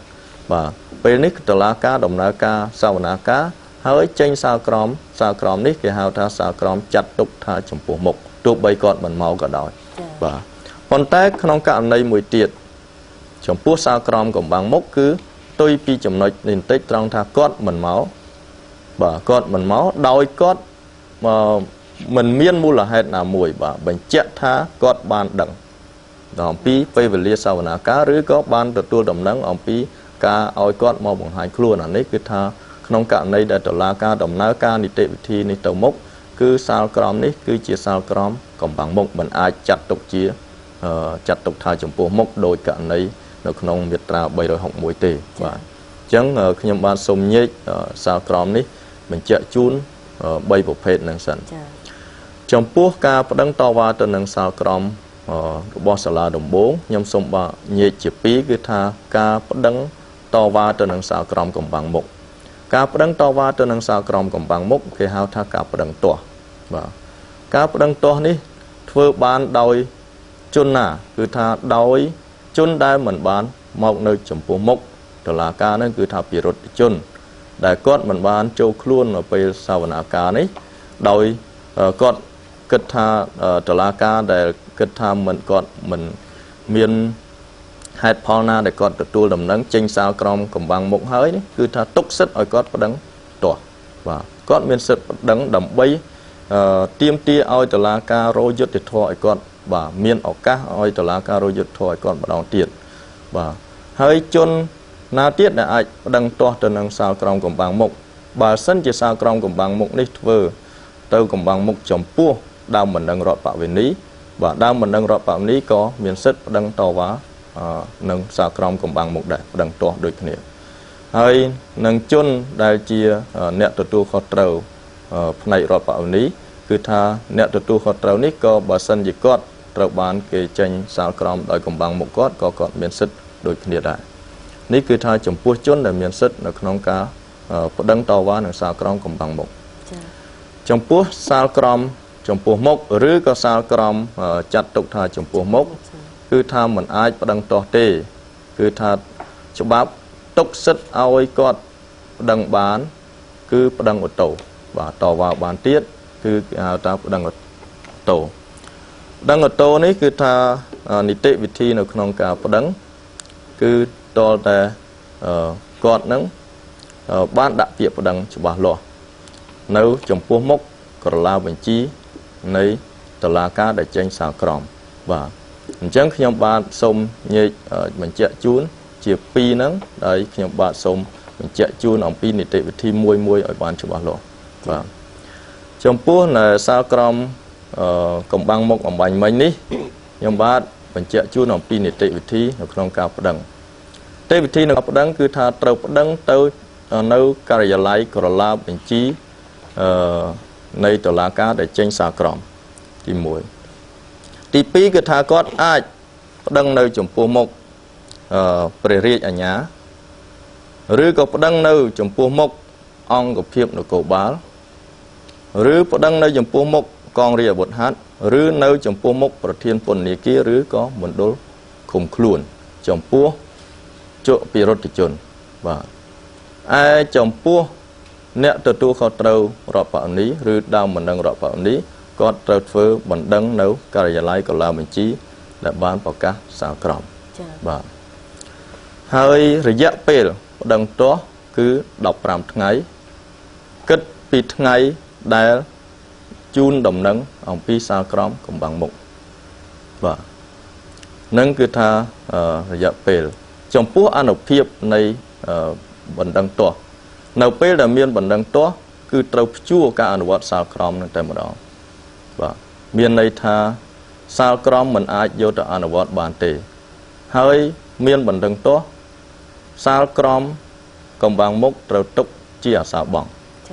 បាទពេលនេះតុលាការដំណើរការសវនាការហើយចេញសាលក្រមនេះគេហៅថាសាលក្រមចាត់ទុកថាចំពោះមុខទោះបីគាត់មិនមកក៏ដោយបាទប៉ុន្តែក្នុងករណីមួយទៀតចំពោះសាលក្រមកំបាំងមុខគឺផ្ទុយពីចំណុចនេះបន្តិចត្រង់ថាគាត់មិនមកបាទគាត់មិនមកដោយគាត់មិនមានមូលហេតុណាមួយបាទបញ្ជាក់ថាគាត់បានដឹងអំពីពេលវេលាសវនាការឬក៏បានទទួលដំណឹងអំពីការឲ្យគាត់មកបង្ហាញខ្លួនអានេះគឺថាក្នុងករណីដែលតុលាការដំណើរការនីតិវិធីនេះទៅមុខគឺសាលក្រមនេះគឺជាសាលក្រមកំបាំងមុខមិនអាចចាត់ទុកជាចាត់ទុកថាចំពោះមុខដោយករណីនៅក្នុងមាត្រា361ទេបាទអញ្ចឹងខ្ញុំបានសូមញែកសាលក្រមនេះបញ្ជាក់ជូន3ប្រភេទនឹងសិនចំពោះការប្តឹងតវ៉ាទៅនឹងសាលក្រមរបស់សាលាដំបងខ្ញុំសូមញែកជា2គឺថាការប្តឹងតវ៉ាទៅនឹងសាលក្រមកំបាំងមុខការប្តឹងតវ៉ាទៅនឹងសាលក្រមកំបាំងមុខគេហៅថាការប្តឹងទាស់បាទការប្តឹងទាស់នេះធ្វើបានដោយជនណាគឺថាដោយជនដែលមិនបានមកនៅចំពោះមុខតុលាការនឹងគឺថាពិរុទ្ធជនដែលគាត់មិនបានចូលខ្លួននៅពេលសវនាការនេះដោយគាត់គិតថាតុលាការដែលគិតថាគាត់មិនមានហេតុផលណាដែលគាត់ទទួលដំណឹងចេញសាលក្រមកំបាំងមុខហើយនេះគឺថាទុកសិទ្ធឲ្យគាត់ប្តឹងទាស់បាទគាត់មានសិទ្ធប្តឹងដើម្បីទាមទារឲ្យតុលាការរយុត្តិធម៌ឲ្យគាត់បាទមានឱកាសឲ្យតុលាការរយុត្តិធម៌ឲ្យគាត់ម្ដងទៀតបាទហើយជនណាទៀតដែលអាចប្តឹងទាស់ទៅនឹងសាលក្រមកំបាំងមុខបើសិនជាសាលក្រមកំបាំងមុខនេះធ្វើទៅកំបាំងមុខចំពោះដើមបណ្ដឹងរដ្ឋបវេនីបាទដើមបណ្ដឹងរដ្ឋបវេនីក៏មានសិទ្ធប្តឹងតវ៉ានឹងសាលក្រមកំបាំងមុខដែរប្តឹងទាស់ដូចគ្នាហើយនឹងជនដែលជាអ្នកទទួលខុសត្រូវផ្នែករដ្ឋបវេនីគឺថាអ្នកទទួលខុសត្រូវនេះក៏បើសិនជាគាត់ត្រូវបានគេចេញសាលក្រមដោយកំបាំងមុខគាត់ក៏គាត់មានសិទ្ធដូចគ្នាដែរនេះគឺថាចំពោះជនដែលមានសិទ្ធនៅក្នុងការប្តឹងតវ៉ានឹងសាលក្រមកំបាំងមុខចំពោះសាលក្រមចំពោះមុខឬក៏សាលក្រមចាត់ទុកថាចំពោះមុខគឺថាមិនអាចប្តឹងទាស់ទេគឺថាច្បាប់ទុកសិទ្ធឲ្យគាត់ប្តឹងបានគឺប្តឹងអូតូបាទតវ៉ាបានទៀតគឺគេហៅថាប្តឹងអូតូនេះគឺថានីតិវិធីនៅក្នុងការប្តឹងគឺតលតែគាត់នឹងបានដាក់ពាក្យប្តឹងច្បាស់លាស់នៅចំពោះមុខក្រឡាបញ្ជីនៃតុលាការដែលចេញសាលក្រមបាទអញ្ចឹងខ្ញុំបាទសូមញែកបញ្ជាក់ជូនជា2ហ្នឹងដែលខ្ញុំបាទសូមបញ្ជាក់ជូនអំពីនីតិវិធីមួយឲ្យបានច្បាស់លាស់បាទចំពោះនៅសាលក្រមកំបាំងមុខអំបញ្ញមិញនេះខ្ញុំបាទបញ្ជាក់ជូនអំពីនីតិវិធីនៅក្នុងការប្តឹងនីតិវិធីនៅប្តឹងគឺថាត្រូវប្តឹងទៅនៅការិយាល័យក្រឡាបញ្ជីនៃតុលាការដែលចេញសាលក្រមទី1ទី2គឺថាគាត់អាចប្តឹងនៅចំពោះមុខព្រះរាជអាជ្ញាឬក៏ប្តឹងនៅចំពោះមុខអង្គភាពនគរបាលឬប្តឹងនៅចំពោះមុខកងរាជអាវុធហត្ថឬនៅចំពោះមុខប្រធានពន្ធនាគារឬក៏មណ្ឌលឃុំខ្លួនចំពោះជក់ពិរុទ្ធជនបាទឯចំពោះអ្នកទទួលខុសត្រូវរដ្ឋបវេនីឬដើមបណ្ដឹងរដ្ឋបវេនីគាត់ត្រូវធ្វើបណ្ដឹងនៅការិយាល័យក្រឡាបញ្ជីដែលបានប្រកាសសាលក្រមបាទអ ហើយរយៈពេលប្តឹងទាស់គឺ15ថ្ងៃគិតពីថ្ងៃដែលជូនដំណឹងអំពីសាលក្រមកំបាំងមុខបាទនឹងគឺថារយៈពេលចំពោះអនុភាពនៃបណ្ដឹងទាស់នៅពេលដែលមានបណ្ដឹងទាស់គឺត្រូវព្យួរការអនុវត្តសាលក្រមនឹងតែម្ដងបាទមានន័យថាសាលក្រមមិនអាចយកទៅអនុវត្តបានទេហើយមានបណ្ដឹងទាស់សាលក្រមកំបាំងមុខត្រូវទុកជាអាសាបង់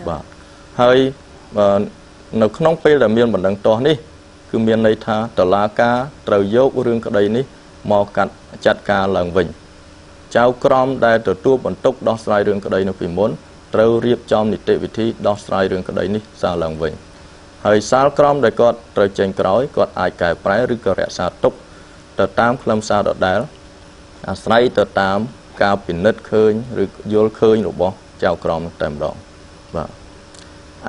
បាទហើយនៅក្នុងពេលដែលមានបណ្ដឹងទាស់នេះគឺមានន័យថាតុលាការត្រូវយករឿងក្តីនេះមកចាត់ការឡើងវិញចៅក្រមដែលទទួលបន្ទុកដោះស្រាយរឿងក្តីនៅពីមុនត្រូវរៀបចំនីតិវិធីដោះស្រាយរឿងក្តីនេះសារឡើងវិញហើយសាលក្រមដែលគាត់ត្រូវចេញក្រោយគាត់អាចកែប្រែឬក៏រក្សាទុកទៅតាមខ្លឹមសារដដែលអាស្រ័យទៅតាមការពិនិត្យឃើញឬយល់ឃើញរបស់ចៅក្រមតែម្ដងបាទ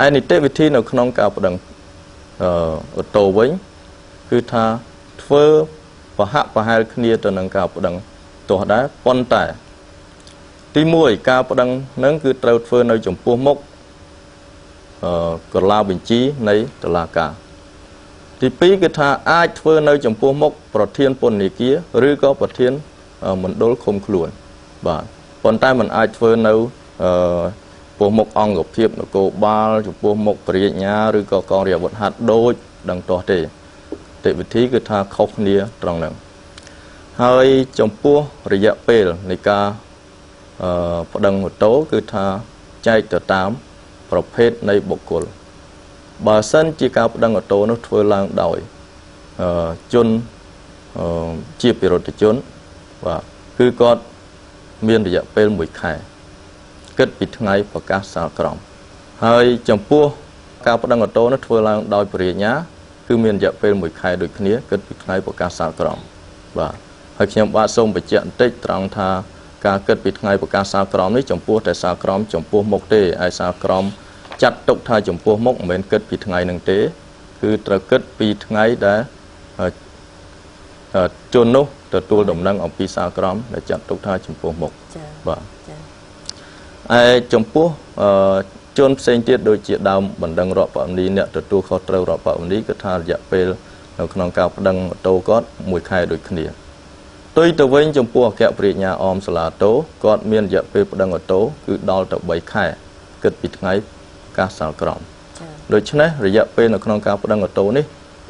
ឯនីតិវិធីនៅក្នុងការប្តឹងអូតូវិញគឺថាធ្វើប្រហាក់ប្រហែលគ្នាទៅនឹងការប្តឹងទាស់ដែរប៉ុន្តែទី1ការប្តឹងនឹងគឺត្រូវធ្វើនៅចំពោះមុខក្រឡាបញ្ជីនៃតុលាការទី2គឺថាអាចធ្វើនៅចំពោះមុខប្រធានពន្ធនាគារឬក៏ប្រធានមណ្ឌលឃុំខ្លួនបាទប៉ុន្តែมันអាចធ្វើនៅពោះមុខអង្គភាពនគរបាលចំពោះមុខបរិញ្ញាឬក៏កងរាជអាវុធហត្ថដូចដឹងទាស់ទេទេវិធីគឺថាខុសគ្នាត្រង់ហ្នឹងហើយចំពោះរយៈពេលនៃការប្តឹងអូតូគឺថាចែកទៅតាមប្រភេទនៃបុគ្គលបើសិនជាការប្តឹងអូតូនោះធ្វើឡើងដោយជនជាពិរុទ្ធជនបាទគឺគាត់មានរយៈពេល1ខែគិតពីថ្ងៃប្រកាសសាលក្រមហើយចំពោះការប្តឹងអូតូនោះធ្វើឡើងដោយបរិញ្ញាគឺមានរយៈពេល1ខែដូចគ្នាគិតពីថ្ងៃប្រកាសសាលក្រមបាទហើយខ្ញុំបាទសូមបញ្ជាក់បន្តិចត្រង់ថាការគិតពីថ្ងៃប្រកាសសាលក្រមនេះចំពោះតែសាលក្រមចំពោះមុខទេឯសាលក្រមចាត់ទុកថាចំពោះមុខមិនមែនគិតពីថ្ងៃនឹងទេគឺត្រូវគិតពីថ្ងៃដែលជននោះទទួលដំណឹងអំពីសាលក្រមដែលចាត់ទុកថាចំពោះមុខបាទឯចំពោះជនផ្សេងទៀតដូចជាដើមបណ្ដឹងរដ្ឋបវនីអ្នកទទួលខុសត្រូវរដ្ឋបវនីគឺថារយៈពេលនៅក្នុងការប្តឹងអូតូគាត់1ខែដូចគ្នាផ្ទុយទៅវិញចំពោះអគ្គបរិញ្ញាអមសាលាតូគាត់មានរយៈពេលប្តឹងអូតូគឺដល់ទៅ3ខែគិតពីថ្ងៃប្រកាសសាលក្រមដូច្នេះរយៈពេលនៅក្នុងការប្តឹងអូតូនេះ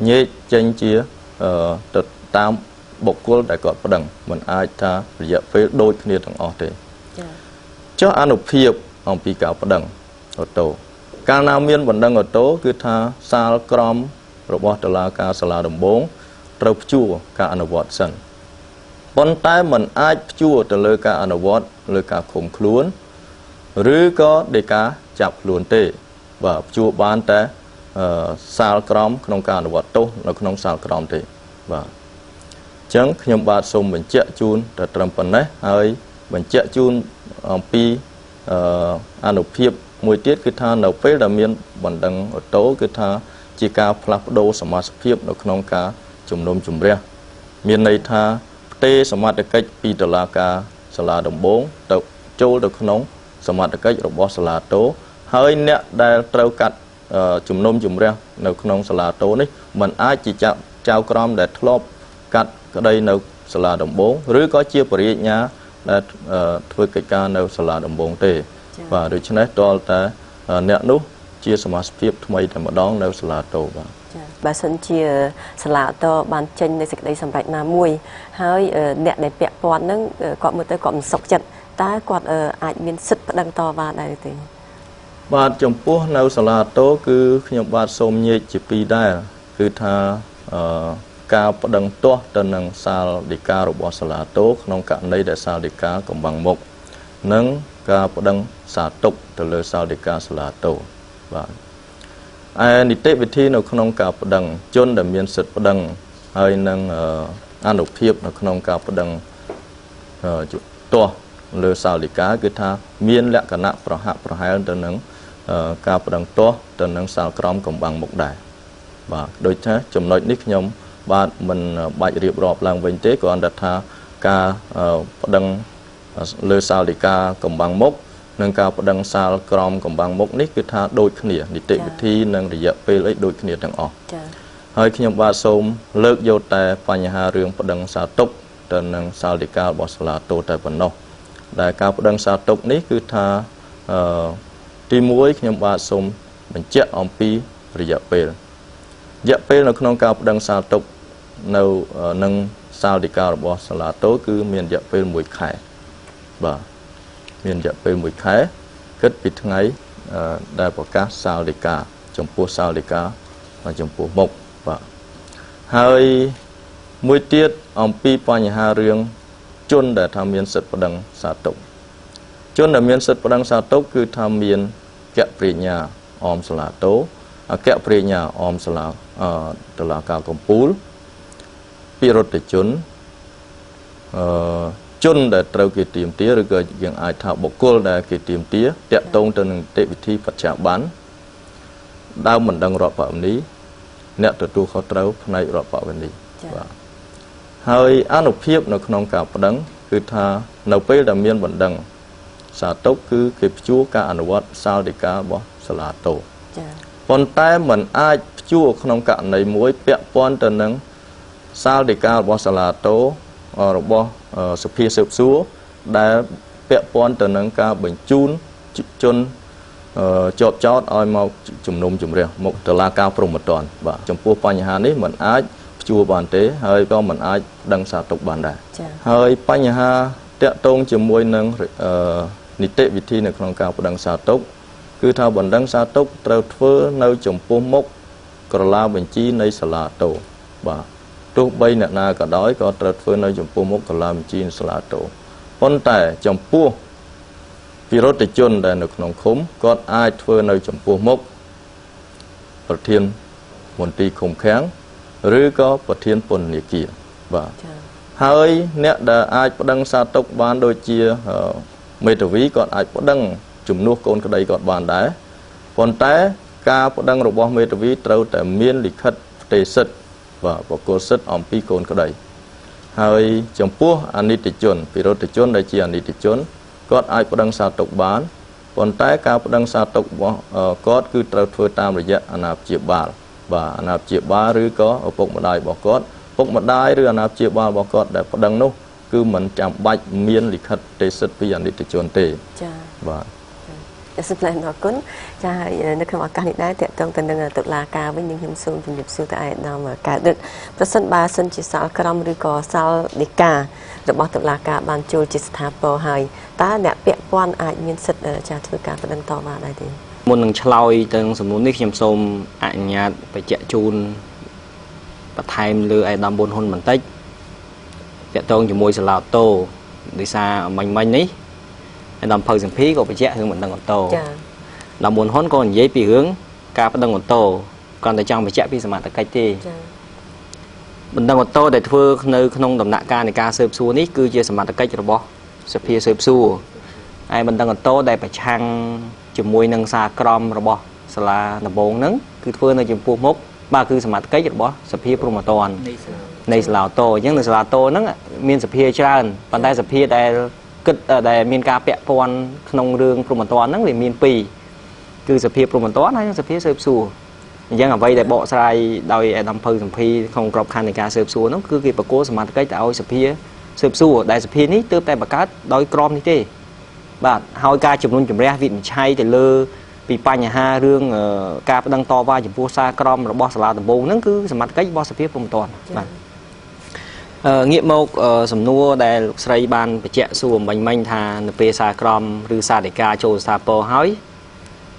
ញែកចេញជាទៅតាមបុគ្គលដែលគាត់ប្តឹងមិនអាចថារយៈពេលដូចគ្នាទាំងអស់ទេចុះអនុភាពអំពីការប្តឹងអូតូកាលណាមានបណ្ដឹងអូតូគឺថាសាលក្រមរបស់តុលាការសាលាដំបងត្រូវព្យួរការអនុវត្តសិនប៉ុន្តែมันអាចព្យួរទៅលើការអនុវត្តលើការឃុំខ្លួនឬក៏ដីកាចាប់ខ្លួនទេបាទព្យួរបានតែសាលក្រមក្នុងការអនុវត្តទោសនៅក្នុងសាលក្រមទេបាទអញ្ចឹងខ្ញុំបាទសូមបញ្ជាក់ជូនតែត្រឹមប៉ុណ្ណេះហើយបញ្ជាក់ជូនអំពីអនុភាពមួយទៀតគឺថានៅពេលដែលមានបណ្ដឹងអូតូគឺថាជាការផ្លាស់ប្ដូរសមាជិកភាពនៅក្នុងការជំនុំជម្រះមានន័យថាផ្ទេរសមត្ថកិច្ចពីតុលាការសាលាដំបងទៅចូលទៅក្នុងសមត្ថកិច្ចរបស់សាលាតូហើយអ្នកដែលត្រូវកាត់ជំនុំជម្រះនៅក្នុងសាលាតូនេះมันអាចជាចៅក្រមដែលធ្លាប់កាត់ក្តីនៅសាលាដំបងឬក៏ជាបរិញ្ញាដែលធ្វើកិច្ចការនៅសាលាដំបងទេបាទដូច្នេះតលតែអ្នកនោះជាសមាជិកភាពថ្មីតែម្ដងនៅសាលាតូបាទបើសិនជាសាលាតបានចេញនៅសេចក្តីសម្រេចណាមួយហើយអ្នកដែលពាក់ព័ន្ធនឹងគាត់មើលទៅគាត់មិនសុខចិត្តតើគាត់អាចមានសិទ្ធិប្តឹងតវ៉ាដែរទេបាទចំពោះនៅសាលាតូគឺខ្ញុំបាទសូមញែកជាពីរដែរគឺថាការប្តឹងទាស់ទៅនឹងសាលដីការបស់សាលាតូក្នុងករណីដែលសាលដីកាកំបាំងមុខនិងការប្តឹងសាទុកទៅលើសាលដីកាសាលាតូបាទឯនីតិវិធីនៅក្នុងការប្តឹងជនដែលមានសិទ្ធិប្តឹងហើយនឹងអនុភាពនៅក្នុងការប្តឹងទាស់លើសាលដីកាគឺថាមានលក្ខណៈប្រហាក់ប្រហែលទៅនឹងការប្តឹងទាស់ទៅនឹងសាលក្រមកំបាំងមុខដែរបាទដូចថាចំណុចនេះខ្ញុំបាទមិនបាច់រៀបរាប់ឡើងវិញទេគ្រាន់តែថាការប្តឹង លើសាលដីកាកំបាំងមុខនិងការបដិងសាលក្រមកំបាំងមុខនេះគឺថាដូចគ្នានីតិវិធីនិងរយៈពេលអីដូចគ្នាទាំងអស់ហើយខ្ញុំបាទសូមលើកយកតែបញ្ហារឿងបដិងសាទុកទៅនឹងសាលដីការបស់សាលាតូតែប៉ុណ្ណោះដែលការបដិងសាទុកនេះគឺថាទី1ខ្ញុំបាទសូមបញ្ជាក់អំពីរយៈពេលនៅក្នុងការបដិងសាទុកនៅនឹងសាលដីការបស់សាលាតូគឺមានរយៈពេល1ខែបាទមានរយៈពេល1ខែគិតពីថ្ងៃដែលប្រកាសសាលដីកាចំពោះសាលដីកាvàចំពោះមុខបាទហើយមួយទៀតអំពីបញ្ហារឿងជនដែលថាមានសិទ្ធិប្តឹងសាទុកជនដែលមានសិទ្ធិប្តឹងសាទុកគឺថាមានគៈប្រាជ្ញាអមសាលាតូអគ្គប្រាជ្ញាអមសាលាតុលាការកំពូលពិរដ្ឋជនជនដែលត្រូវគេទាមទារឬក៏យើងអាចថាបុគ្គលដែលគេទាមទារតាក់ទងទៅនឹងនីតិវិធីបច្ចុប្បន្នដើមមិនដឹងរដ្ឋបវេនីអ្នកទទួលខុសត្រូវផ្នែករដ្ឋបវេនីបាទហើយអនុភាពនៅក្នុងការប្តឹងគឺថានៅពេលដែលមានបណ្ដឹងសាទុកគឺគេព្យួរការអនុវត្តសាលដីការបស់សាលាតូចា៎ប៉ុន្តែมันអាចព្យួរក្នុងករណីមួយពាក់ព័ន្ធទៅនឹងសាលដីការបស់សាលាតូរបស់សភាស៊ើបសួរដែលពាក់ព័ន្ធទៅនឹងការបញ្ជូនជនជាប់ចោតឲ្យមកជំនុំជម្រះមកតុលាការព្រហ្មទណ្ឌបាទចំពោះបញ្ហានេះมันអាចព្យួរបានទេហើយក៏มันអាចដឹងសាទុកបានដែរហើយបញ្ហាតាក់ទងជាមួយនឹងនីតិវិធីនៅក្នុងការប្តឹងសាទុកគឺថាបណ្ដឹងសាទុកត្រូវធ្វើនៅចំពោះមុខក្រឡាបញ្ជីនៃសាលាតូបាទទោះបីអ្នកណាក៏ដោយក៏ត្រូវធ្វើនៅចំពោះមុខក្រឡាបញ្ជីនៃសាលាតូប៉ុន្តែចំពោះពិរដ្ឋជនដែលនៅក្នុងឃុំគាត់អាចធ្វើនៅចំពោះមុខប្រធានមន្ទីរឃុំឃាំងឬក៏ប្រធានពន្ធនាគារបាទហើយអ្នកដែលអាចប្តឹងសាទុកបានដូចជាមេធាវីគាត់អាចប្តឹងជំនួសកូនក្តីគាត់បានដែរប៉ុន្តែការប្តឹងរបស់មេធាវីត្រូវតែមានលិខិតផ្ទេរសិទ្ធិបាទបកគលសិទ្ធិអំពីកូនក្តីហើយចំពោះអនិច្ចជនពិរដ្ឋជនដែលជាអនិច្ចជនគាត់អាចប្តឹងសាទុកបានប៉ុន្តែការប្តឹងសាទុករបស់គាត់គឺត្រូវធ្វើតាមរយៈអាណាព្យាបាលបាទអាណាព្យាបាលឬក៏ឪពុកម្ដាយរបស់គាត់ឪពុកម្ដាយឬអាណាព្យាបាលរបស់គាត់ដែលប្តឹងនោះគឺមិនចាំបាច់មានលិខិតផ្ទេរសិទ្ធិពីអនិច្ចជនទេចា៎បាទសូមផ្លែអរគុណចាហើយនៅក្នុងឱកាសនេះដែរតកតងទៅនឹងតុលាការវិញនឹងខ្ញុំសូមជម្រាបសួរទៅឯកឧត្តមកើតដឹកប្រសិនបើសិនជាសាលក្រមឬក៏សាលដីការបស់តុលាការបានចូលជាស្ថាពរហើយតើអ្នកពាក់ព័ន្ធអាចមានសិទ្ធិចាធ្វើការប្តឹងតវ៉ាដែរទេមុននឹងឆ្លើយទៅនឹងសំណួរនេះខ្ញុំសូមអនុញ្ញាតបញ្ជាក់ជូនបន្ថែមលើឯកឧត្តមប៊ុនហ៊ុនបន្តិចតកតងជាមួយសាឡាតូដោយសារមិញនេះឯកឧត្តមភៅសម្ភីក៏បញ្ជាក់រឿងបណ្ដឹងអូតូចា៎ដល់មុនហ៊ុនក៏និយាយពីរឿងការបណ្ដឹងអូតូគាត់តែចង់បញ្ជាក់ពីសមត្ថកិច្ចទេចា៎បណ្ដឹងអូតូដែលធ្វើនៅក្នុងដំណាក់កាលនៃការស៊ើបសួរនេះគឺជាសមត្ថកិច្ចរបស់សភាស៊ើបសួរហើយបណ្ដឹងអូតូដែលប្រឆាំងជាមួយនឹងសារក្រមរបស់សាលាដំបងហ្នឹងគឺធ្វើនៅចំពោះមុខបាទគឺសមត្ថកិច្ចរបស់សភាព្រហ្មទណ្ឌនៃសាលាអូតូអញ្ចឹងនៅសាលាអូតូហ្នឹងមានសភាច្រើនប៉ុន្តែសភាដែលគិតដែលមានការពាក់ព័ន្ធក្នុងរឿងព្រហ្មទណ្ឌហ្នឹងវាមាន2គឺសភាព្រហ្មទណ្ឌហើយនិងសភាស៊ើបសួរអញ្ចឹងអ្វីដែលបកស្រាយដោយអាដាមភៅសម្ភីក្នុងក្របខ័ណ្ឌនៃការស៊ើបសួរហ្នឹងគឺគេបកគោសមត្ថកិច្ចទៅឲ្យសភាស៊ើបសួរដែលសភានេះទើបតែបង្កើតដោយក្រមនេះទេបាទហើយការជំនុំជម្រះវិនិច្ឆ័យទៅលើពីបញ្ហារឿងការប្តឹងតវ៉ាចំពោះសារក្រមរបស់សាលាដំបងហ្នឹងគឺសមត្ថកិច្ចរបស់សភាព្រហ្មទណ្ឌបាទងាកមកសំណួរដែលលោកស្រីបានបញ្ជាក់សួរមិញថានៅពេលសារក្រមឬសារដីកាចូលស្ថាពរហើយ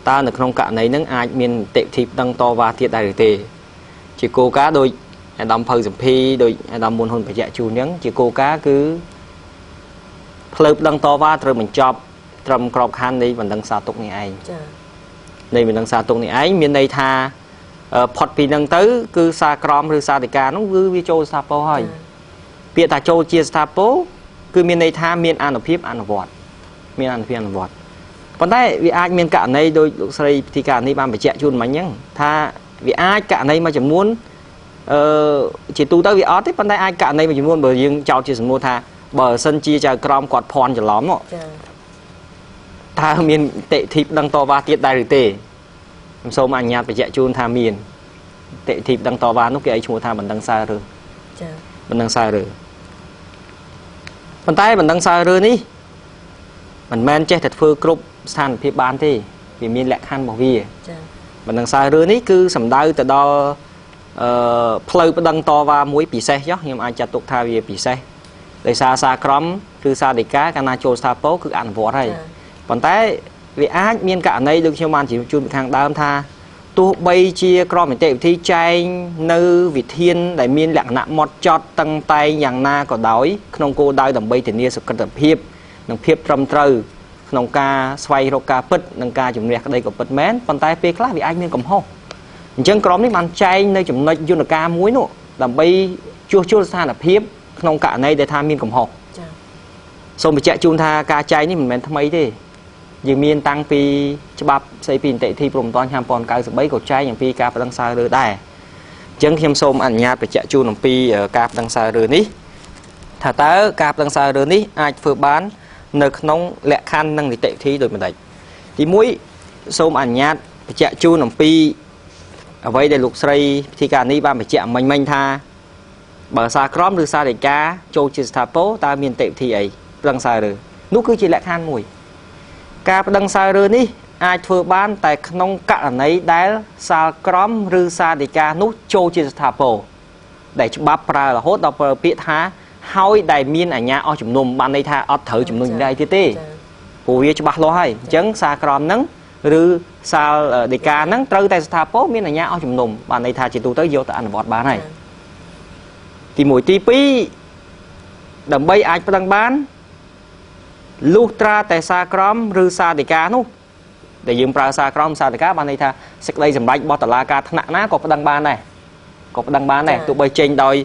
តើនៅក្នុងករណីហ្នឹងអាចមាននីតិវិធីប្តឹងតវ៉ាទៀតដែរឬទេជាគោលការណ៍ដោយអាដាមភៅសម្ភីដោយអាដាមមុនហ៊ុនបញ្ជាក់ជូនអញ្ចឹងជាគោលការណ៍គឺផ្លូវប្តឹងតវ៉ាត្រូវបញ្ចប់ត្រឹមក្របខ័ណ្ឌនៃបណ្ដឹងសារទុកនេះឯងចា៎នៃបណ្ដឹងសារទុកនេះឯងមានន័យថាផុតពីហ្នឹងទៅគឺសារក្រមឬសារដីកាហ្នឹងគឺវាចូលស្ថាពរហើយពាក្យថាចូលជាស្ថាពរគឺមានន័យថាមានអានុភាពអនុវត្តមានអានុភាពអនុវត្តប៉ុន្តែវាអាចមានករណីដោយលោកស្រីពិធីការនេះបានបញ្ជាក់ជូនមិញហ្នឹងថាវាអាចករណីមួយចំនួនជាទូទៅវាអត់ទេប៉ុន្តែអាចករណីមួយចំនួនបើយើងចោទជាសំណួរថា បើសិនជាចៅក្រមគាត់ភ័ន្តច្រឡំ ចា ថាមានតិធីដឹងតវ៉ាទៀតដែរឬទេខ្ញុំសូមអនុញ្ញាតបញ្ជាក់ជូនថាមានតិធីដឹងតវ៉ានោះគេឲ្យឈ្មោះថាបណ្ដឹងសើរើ ចា បណ្ដឹងសើរើប៉ុន្តែបណ្ដឹងសើរើនេះមិនមែនចេះតែធ្វើគ្រប់ស្ថានភាពបានទេវាមានលក្ខខណ្ឌរបស់វា ចា បណ្ដឹងសើរើនេះគឺសំដៅទៅដល់ផ្លូវបណ្ដឹងតវ៉ាមួយពិសេសចុះខ្ញុំអាចចាត់ទុកថាវាពិសេសដោយសារសារក្រមឬសារដីកាកាលណាចូលស្ថាពរគឺអនុវត្តហើយប៉ុន្តែវាអាចមានករណីដូចខ្ញុំបានជម្រាបជូនពីខាងដើមថាទោះបីជាក្រមនីតិវិធីចែងនៅវិធានដែលមានលក្ខណៈម៉ត់ចត់តឹងតែងយ៉ាងណាក៏ដោយក្នុងគោលដៅដើម្បីធានាសុខភាពនិងភាពត្រឹមត្រូវក្នុងការស្វែងរកការពិតនិងការជំនះក្តីក៏ពិតមែនប៉ុន្តែពេលខ្លះវាអាចមានកំហុសអញ្ចឹងក្រមនេះបានចែងនៅចំណុចយន្តការមួយនោះដើម្បីជួសជុលស្ថានភាពក្នុងករណីដែលថាមានកំហុស ចា សូមបញ្ជាក់ជូនថាការចែងនេះមិនមែនថ្មីទេយើងមានតាំងពីច្បាប់ស្ដីពីនីតិវិធីព្រហ្មទណ្ឌឆ្នាំ1993ក៏ចែងអំពីការបណ្ដឹងសើរើដែរអញ្ចឹងខ្ញុំសូមអនុញ្ញាតបញ្ជាក់ជូនអំពីការបណ្ដឹងសើរើនេះថាតើការបណ្ដឹងសើរើនេះអាចធ្វើបាននៅក្នុងលក្ខខណ្ឌនិងនីតិវិធីដូចម្តេចទី1សូមអនុញ្ញាតបញ្ជាក់ជូនអំពីអ្វីដែលលោកស្រីពិធីការនេះបានបញ្ជាក់មិញថាបើសារក្រមឬសារដីកាចូលជាស្ថាពរតើមាននីតិវិធីអីបណ្ដឹងសើរើនោះគឺជាលក្ខខណ្ឌមួយការបណ្ដឹងសើរើនេះអាចធ្វើបានតែក្នុងករណីដែលសាលក្រមឬសារដីកានោះចូលជាស្ថាពរដែលច្បាប់ប្រើរហូតដល់ប្រើពាក្យថាហើយដែលមានអាជ្ញាអស់ជំនុំបានន័យថាអត់ត្រូវជំនុំចំណៃទៀតទេព្រោះវាច្បាស់លាស់ហើយអញ្ចឹងសារក្រមហ្នឹងឬសាលដីកាហ្នឹងត្រូវតែស្ថាពរមានអាជ្ញាអស់ជំនុំបានន័យថាជាទូទៅយកទៅអនុវត្តបានហើយទី1ទី2ដើម្បីអាចបណ្ដឹងបានលុះត្រាតែសារក្រមឬសារដីកានោះដែលយើងប្រើសារក្រមសារដីកាបានន័យថាសេចក្តីសម្រេចរបស់តុលាការថ្នាក់ណាក៏បណ្ដឹងបានដែរទោះបីចេញដោយ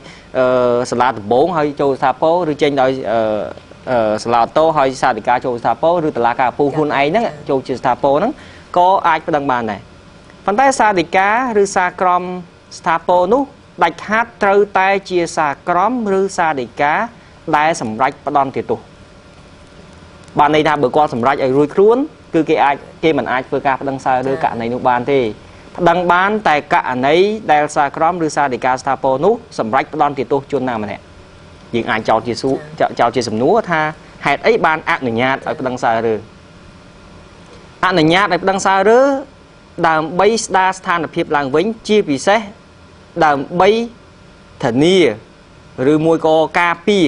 សាលាដំបងហើយចូលស្ថាពរឬចេញដោយសាលាអូតូហើយសារដីកាចូលស្ថាពរឬតុលាការពូខ្លួនឯងហ្នឹងចូលជាស្ថាពរហ្នឹងក៏អាចបណ្ដឹងបានដែរប៉ុន្តែសារដីកាឬសារក្រមស្ថាពរនោះដាច់ខាតត្រូវតែជាសារក្រមឬសារដីកាដែលសម្រេចផ្ដន្ទាទោសបានន័យថាបើគាត់សម្រេចឲ្យរួចខ្លួនគឺគេមិនអាចធ្វើការប្តឹងសើរើករណីនោះបានទេប្តឹងបានតែករណីដែលសារក្រមឬសារដីកាស្ថាពរនោះសម្រេចផ្តន្ទាទោសជនណាម្នាក់យើងអាចចោទជាសំណួរថាហេតុអីបានអនុញ្ញាតឲ្យប្តឹងសើរើអនុញ្ញាតឲ្យប្តឹងសើរើដើម្បីស្ដារស្ថានភាពឡើងវិញជាពិសេសដើម្បីធានាឬមួយក៏ការពារ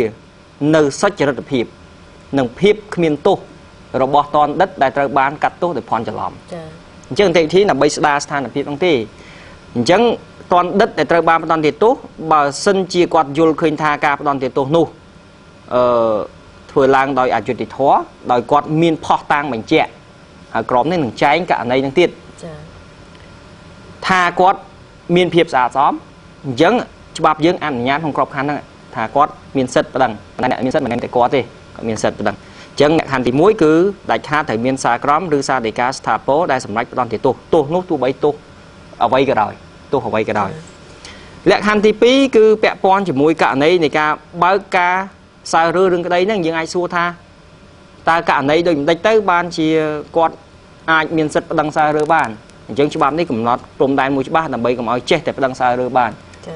នៅសុចរិតភាពនិងភាពគ្មានទោសរបស់តនដិតដែលត្រូវបានកាត់ទោសដោយភ័ន្តច្រឡំចា៎អញ្ចឹងនីតិវិធីដើម្បីស្ដារស្ថានភាពហ្នឹងទេអញ្ចឹងតនដិតដែលត្រូវបានផ្តន្ទាទោសបើសិនជាគាត់យល់ឃើញថាការផ្តន្ទាទោសនោះធ្វើឡើងដោយអយុត្តិធម៌ដោយគាត់មានភស្តុតាងបញ្ជាក់ហើយក្រុមនេះនឹងចែងករណីហ្នឹងទៀតចា៎ថាគាត់មានភាពស្អាតស្អំអញ្ចឹងច្បាប់យើងអនុញ្ញាតក្នុងក្របខ័ណ្ឌហ្នឹងថាគាត់មានសិទ្ធិប្តឹងតែអ្នកមានសិទ្ធិមិនមែនតែគាត់ទេគាត់មានសិទ្ធិប្តឹងអញ្ចឹងលក្ខខណ្ឌទី1គឺដាច់ខាតត្រូវមានសារក្រមឬសារដីកាស្ថាពរដែលសម្រេចផ្តន្ទាទោសនោះទោះបីទោសអ្វីក៏ដោយលក្ខខណ្ឌទី2គឺពាក់ព័ន្ធជាមួយករណីនៃការបើកការសើរើរឿងក្តីហ្នឹងយើងអាចសួរថាតើករណីដូចមិនដេចទៅបានជាគាត់អាចមានសិទ្ធិប្តឹងសើរើបានអញ្ចឹងច្បាប់នេះកំណត់ព្រំដែនមួយច្បាស់ដើម្បីកុំឲ្យចេះតែប្តឹងសើរើបាន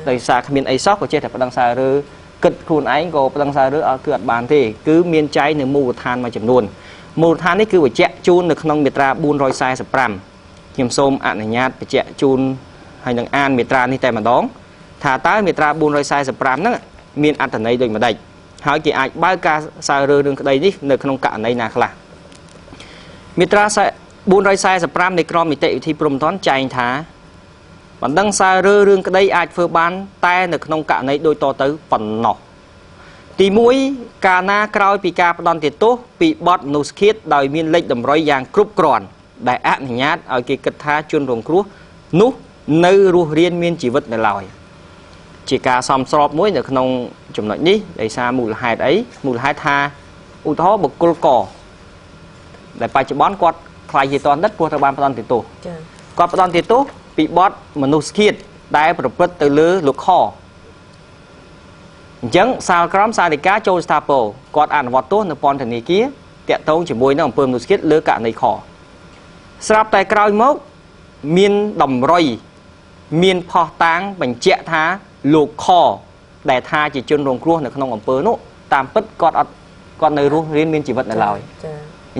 ដោយសារគ្មានអីសោះក៏ចេះតែប្តឹងសើរើគិតខ្លួនឯងក៏ប្តឹងសើរើគឺអត់បានទេគឺមានចែងនៅមូលដ្ឋានមួយចំនួនមូលដ្ឋាននេះគឺបញ្ជាក់ជូននៅក្នុងមាត្រា445ខ្ញុំសូមអនុញ្ញាតបញ្ជាក់ជូនហើយនឹងអានមាត្រានេះតែម្ដងថាតើមាត្រា445ហ្នឹងមានអត្ថន័យដូចម្ដេចហើយគេអាចបើកការសើរើរឿងក្តីនេះនៅក្នុងករណីណាខ្លះមាត្រា445នៃក្រមនីតិវិធីព្រហ្មទណ្ឌចែងថាបណ្ដឹងសើរើរឿងក្តីអាចធ្វើបានតែនៅក្នុងករណីដូចតទៅប៉ុណ្ណោះទី1កាលណាក្រោយពីការផ្តន្ទាទោសពីបទមនុស្សឃាតដោយមានលេខតម្រុយយ៉ាងគ្រប់គ្រាន់ដែលអនុញ្ញាតឲ្យគេគិតថាជនរងគ្រោះនោះនៅរស់រានមានជីវិតនៅឡើយជាការសមស្របមួយនៅក្នុងចំណុចនេះដោយសារមូលហេតុអីមូលហេតុថាឧទាហរណ៍បុគ្គលកដែលបច្ចុប្បន្នគាត់ខ្លាយជាតនដិតព្រោះត្រូវបានផ្តន្ទាទោសគាត់ផ្តន្ទាទោសពីបទមនុស្សឃាតដែលប្រព្រឹត្តទៅលើលោកខ chẳng sao cắm sao để cá châu stapo còn ăn vọt tốt nó pon thành này kia tẹt tông chỉ môi nó làm pơm nút skiết lứa cả này khó sắp tay cày mốc miên đầm roi miên phò táng bánh chẹ thá lục kho để tha chỉ chân rồng cua nó không làm pơm nốt tam pất còn nơi ruộng riêng miên chỉ vật là lòi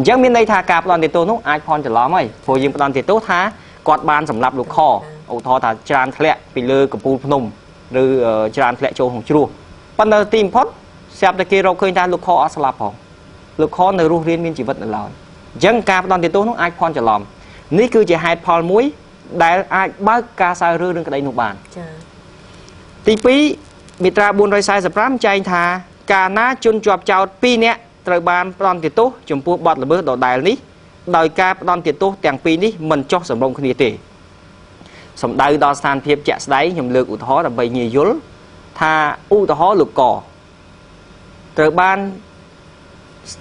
chẳng miên đây thà cạp đoàn tiền tô nốt ai pon chỉ ló mày phổ dương đoàn tiền tốt thá còn ban sầm lạp lục kho ô thò thà tràn thẹn bị lơ cặp pu nôm rồi tràn thẹn châu hồng chua ban đầu tìm phốt xem tại kia rồi khơi ta lục kho sập hồng lục kho nơi ruộng riêng miên chỉ vật là lòi chẳng cạp đoàn tiền tô nốt ai pon chỉ lòm ní cứ chỉ hai pol muối đại ai bác ca sai rư đừng cái đây nộp bàn tí phí bị tra buôn rồi sai sập rám chay thà cả ná chun chọp chào pi nè trời ban đoàn tiền tốt chấm pua bọt là bước đỏ đài ní đòi ca đoàn tiền tốt tiền pi ní mình cho sầm rong khnia tề sầm đai đo san phiệp chẹt đáy nhầm lược của thó là bầy nhì dối tha u thó lục cỏ trời ban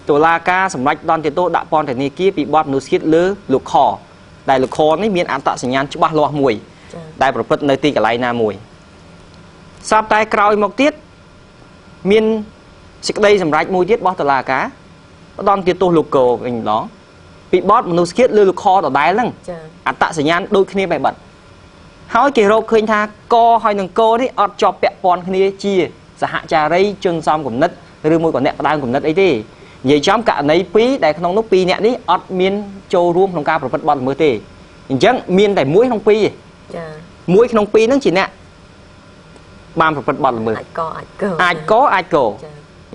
tổ la ca sầm rạch đoàn tiền tốt đã pon thể này kia bị bọt nút xiết lứa lục khỏ đại lục khỏ ní miền an tạ sinh nhan chúc ba loa mùi đại bậc phật nơi ti cả lại na mùi sắp tay cày một tiết miền xích đây sầm rạch mùi tiết bọt tổ la cá đoàn tiền tốt lục cỏ hình đó bị bọt nút xiết lứa lục khỏ ở đáy lưng an tạ sinh nhan đôi khi bài bật hỏi kì rô khơi tha co hay nâng co đấy ọt cho bẹ pon khnia chia giả hạ trà rây chân xong cũng nứt rư môi còn nẹt đang cũng nứt ấy đi vậy chóm cả này phí đại không nút pi nè đi ọt miên châu ruộng không cao vật bọt mới tê chẳng miên đại muối không pi muối không pi nó chỉ nè ban vật bọt mới ai có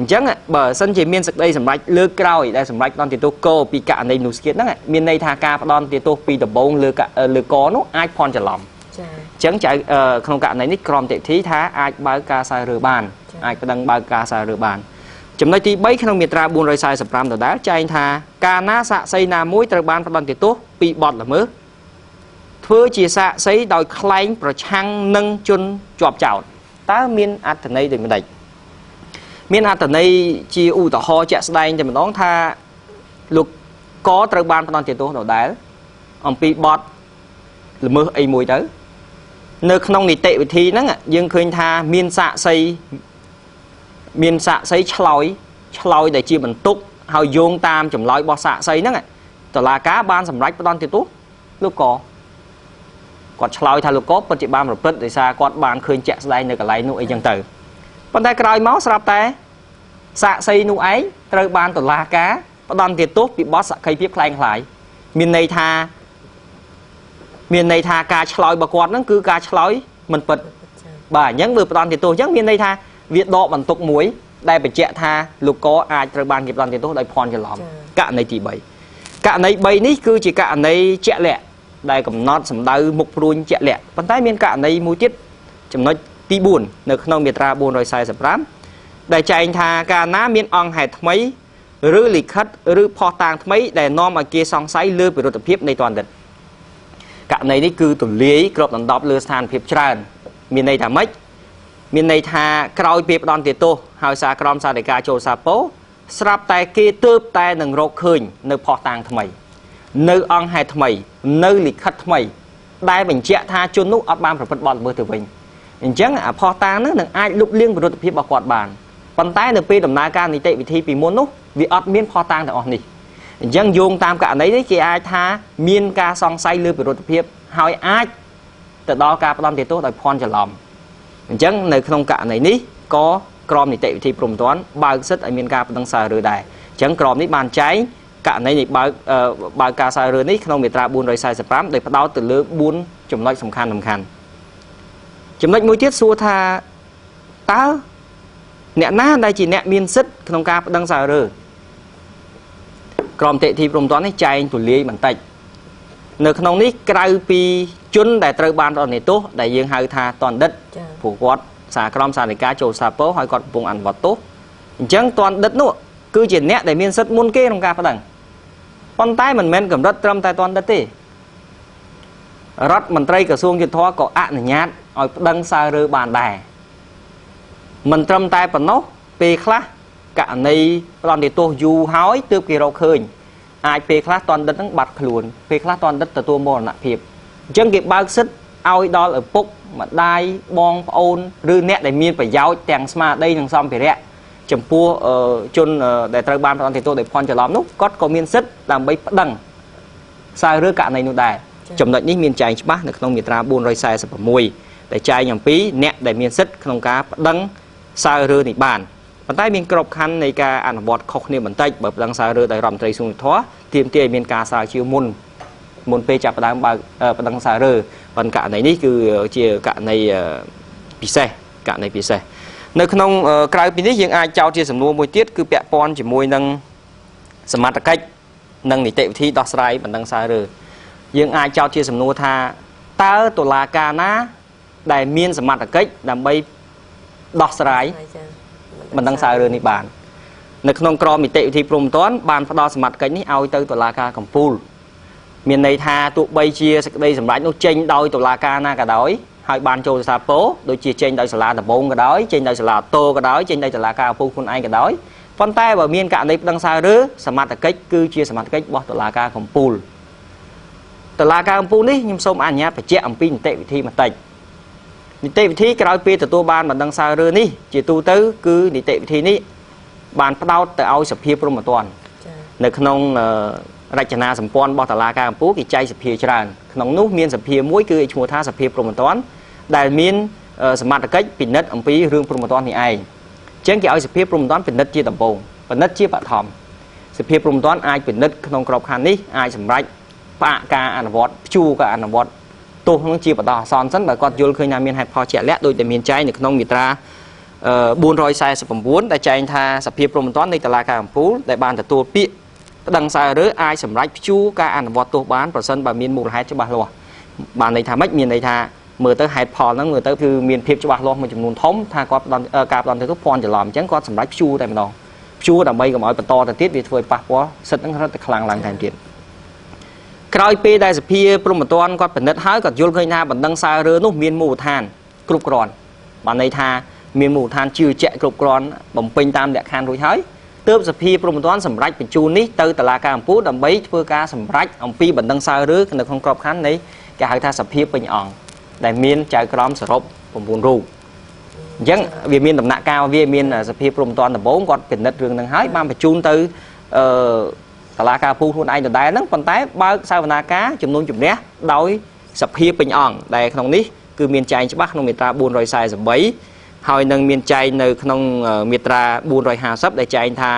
chẳng bờ sân chỉ miên sực đây sầm bạch lơ cao đây sầm bạch đòn tiền tô co pi cả này nút skiết đó miên đây tha ca đòn tiền tô pi đập bông lơ cả lơ có nó ai pon trả lòng chẳng chạy không cả này nít crom tệ thí thá ai bao ca sai rửa bàn ai có đăng bao ca sai rửa bàn chấm nói tí bấy không miệt ra buôn rồi sai sập ram từ đá chạy tha ca ná xạ xây na muối từ ban đòn tiền tốt pi bọt là mớ thưa chia xạ xây đòi klein pro chăng nâng chun chọp chảo tá miên ạt từ này để mình đẩy miên ạt từ này chia u tỏ ho chạy đây thì mình đón tha lục có từ ban đòn tiền tốt đầu đá ông pi bọt là mơ ai mùi tới nơi không này tệ thì nó dương khơi tha miên xạ xây chloi để chia mình túc hào dùng tam chấm lói bò xạ xây nó tờ là cá ban sầm rách đòn tiền tốt lúc có còn chloi thay lúc có bất chỉ ban một bớt để xa còn ban khơi chẹt đây nơi cả lấy nuôi chẳng từ còn tay cày máu sạp té xạ xây nuôi ấy trời ban tờ là cá đòn tiền tốt bị boss xạ cây tiếp lại lại miền này tha ca chloi bà quạt nó cứ ca chloi mình bật bà nhấn vừa đòn tiền tôi chắc miền này tha việt độ bằng tục muối đây phải chẹt tha lục có ai trời ban kịp đòn tiền tốt đây phòn cho lỏm cả này chỉ bảy cả này bảy ní cứ chỉ cả này chẹt lẹ đây cầm nót sầm đau mục ruin chẹt lẹ bàn tay miền cả này muối tiết chấm nói tí buồn nơi không miền ra buồn rồi sai sập rám đây chạy tha ca ná miền ong hạt mấy rư lịch khách rư phò tàng mấy để nom mà kia song sái lừa bị tập hiệp này toàn đợt cả này đi cứ tụi lưới cọp đòn đọp lừa sàn phiệp tràn miền này thả mấy miền này thà cày phiệp đòn tiền tô hào xa crom xa để ca châu xa phố sạp tay kia tớp tay nâng rô khơi nơi phò tàng thầm mày nơi ong hai thầm mày nơi lịch khách thầm mày đai bình chẹ tha chôn nút ấp ban phải vật bọt mưa từ mình chẳng à phò tàng nữa đừng ai lục liên vào tập hiệp bảo quạt bàn bàn tay được pi đầm na ca thì tệ vị thi vì muốn nút vì ấp miên phò tàng tại on này dân dùng tam cả đấy thì ai tha miên ca song say lừa bị rốt phiệp hỏi ai từ đó ca đòn tiền tốt tại phòn trở lòng chẳng nơi không cả này ní có crom thì tệ thì prompt toán bao sức ở miên ca đang xài rửa đài chẳng crom ní bàn cháy cả này thì bao ca xài rửa ní không bị tra buôn rồi xài spam để bắt đầu từ lứa buôn chủng loại sầm khăn chủng loại mối tiết xua tha táo nẹt ná đây chỉ nẹt miên sức không ca đang xài rửa crom tệ thì prompt toán ấy chạy tụi lưới bằng tay nơi không ní cày pi chun để trời ban đòn này tốt để dương hai tha toàn đất phủ quạt xả crom xả để cá trâu xả bố hỏi còn vùng ăn vật tốt chẳng toàn đất nữa cứ chỉ nét để miên sắt muôn kê trong ca phát đằng con tay mình men cầm đất trong tay toàn đất đi rất mình tây cả xuông chuyện thoa có ạn nhát ở đằng xa rơ bàn đài mình trong tay phần nó pe khá cả này toàn để tôi du hói từ kỳ rau khơi ai pe khá toàn đất nó bật luồn pe khá toàn đất từ tôi mòn nặng thiệp chẳng kịp bao sức ឲ្យដល់ឪពុកម្ដាយបងប្អូនឬអ្នកដែលមានប្រយោជន៍ទាំងស្មារតីនិងសម្ភារៈចំពោះជនដែលត្រូវបានផ្ដន់ទោសដោយភ័ន្តច្រឡំនោះគាត់ក៏មានសិទ្ធិដើម្បីប្តឹងសាររើករណីនោះដែរចំណុចនេះមានចែងច្បាស់នៅក្នុងមាត្រា446ដែលចែងអំពីអ្នកដែលមានសិទ្ធិក្នុងការប្តឹងសាររើនេះបានប៉ុន្តែមានក្របខ័ណ្ឌនៃការអនុវត្តខុសគ្នាបន្តិចបើប្តឹងសាររើដោយរដ្ឋមន្ត្រីសួងធម៌ទាមទារឲ្យមានការស្រាវជ្រាវមុនពេលចាប់ផ្ដើមបើកប្តឹងសាររើប៉ុន្តែករណីនេះគឺជាករណីពិសេសនៅក្នុងក្រៅពីនេះយើងអាចចោទជាសំណួរមួយទៀតគឺពាក់ព័ន្ធជាមួយនឹងសមត្ថកិច្ចនិងនីតិវិធីដោះស្រាយបណ្ដឹងសាររើយើងអាចចោទជាសំណួរថាតើតុលាការណាដែលមានសមត្ថកិច្ចដើម្បីដោះស្រាយបណ្ដឹងសាររើនេះបាននៅក្នុងក្រមនីតិវិធីព្រហ្មទណ្ឌបានផ្ដល់សមត្ថកិច្ចនេះឲ្យទៅតុលាការកំពូលមានន័យថាទោះបីជាសេចក្តីសម្រេចនោះចេញដោយតុលាការណាក៏ដោយហើយបានចូលសាពោដូចជាចេញដោយសាលាដំបងក៏ដោយចេញដោយសាលាតូក៏ដោយចេញដោយតុលាការឪពុកខ្លួនឯងក៏ដោយប៉ុន្តែបើមានករណីប្តឹងសាររើសមត្ថកិច្ចគឺជាសមត្ថកិច្ចរបស់តុលាការកំពូលតុលាការកំពូលនេះខ្ញុំសូមអនុញ្ញាតបញ្ជាក់អំពីនីតិវិធីបន្តិចនីតិវិធីក្រោយពេលទទួលបានបណ្ដឹងសាររើនេះជាទូទៅគឺនីតិវិធីនេះបានផ្ដោតទៅឲ្យសភាព្រហ្មទណ្ឌនៅក្នុងរចនាសម្ព័ន្ធរបស់តុលាការកំពូលគេចែកសភាច្រើនក្នុងនោះមានសភាមួយគឺឈ្មោះថាសភាព្រហ្មទណ្ឌដែលមានសមត្ថកិច្ចពិនិត្យអំពីរឿងព្រហ្មទណ្ឌនេះឯងអញ្ចឹងគេឲ្យសភាព្រហ្មទណ្ឌពិនិត្យជាដំបូងពិនិត្យជាបឋមសភាព្រហ្មទណ្ឌអាចពិនិត្យក្នុងក្របខ័ណ្ឌនេះអាចសម្រេចផ្អាកការអនុវត្តព្យួរការអនុវត្តទោសនឹងជាបដោះអាសន្នសិនបើគាត់យល់ឃើញថាមានហេតុផលជាក់លាក់ដូចតែមានចែងនៅក្នុងមាត្រា449ដែលចែងថាសភាព្រហ្មទណ្ឌនៃតុលាការកំពូលដែលបានទទួលពាក្យប្តឹងសាររើអាចសម្រេចព្យួរការអនុវត្តទោសបានប្រសិនបើមានមូលហេតុច្បាស់លាស់បានន័យថាម៉េចមានន័យថាមើលទៅហេតុផលហ្នឹងមើលទៅគឺមានភាពច្បាស់លាស់មួយចំនួនធំថាគាត់ការផ្ដន់ទោសភ័ន្តច្រឡំអញ្ចឹងគាត់សម្រេចព្យួរតែម្ដងព្យួរដើម្បីកុំឲ្យបន្តទៅទៀតវាធ្វើឲ្យប៉ះពាល់សិទ្ធិហ្នឹងរត់តែខ្លាំងឡើងថែមទៀតក្រោយពេលដែលសភាព្រហ្មទណ្ឌគាត់ពិនិត្យហើយគាត់យល់ឃើញថាបណ្ដឹងសាររើនោះមានមូលដ្ឋានគ្រប់គ្រាន់បានន័យថាមានមូលដ្ឋានជឿជាក់គ្រប់គ្រាន់បំពេញតាមលក្ខខណ្ឌរួចហើយទើបសភាព្រហ្មទណ្ឌសម្រេចបញ្ជូននេះទៅតុលាការកំពូលដើម្បីធ្វើការសម្រេចអំពីបណ្ដឹងសាររើនៅក្នុងក្របខ័ណ្ឌនៃគេហៅថាសភាពេញអង្គដែលមានចៅក្រមសរុប9រូបអញ្ចឹងវាមានដំណាក់កាលវាមានសភាព្រហ្មទណ្ឌដំបូងគាត់ពិនិត្យរឿងហ្នឹងហើយបានបញ្ជូនទៅតុលាការកំពូលខ្លួនឯងដដែលហ្នឹងប៉ុន្តែបើកសវនាការជំនុំជម្រះដោយសភាពេញអង្គដែលក្នុងនេះគឺមានចែងច្បាស់ក្នុងមាត្រា443ហើយនឹងមានចែងនៅក្នុងមាត្រា450ដែលចែងថា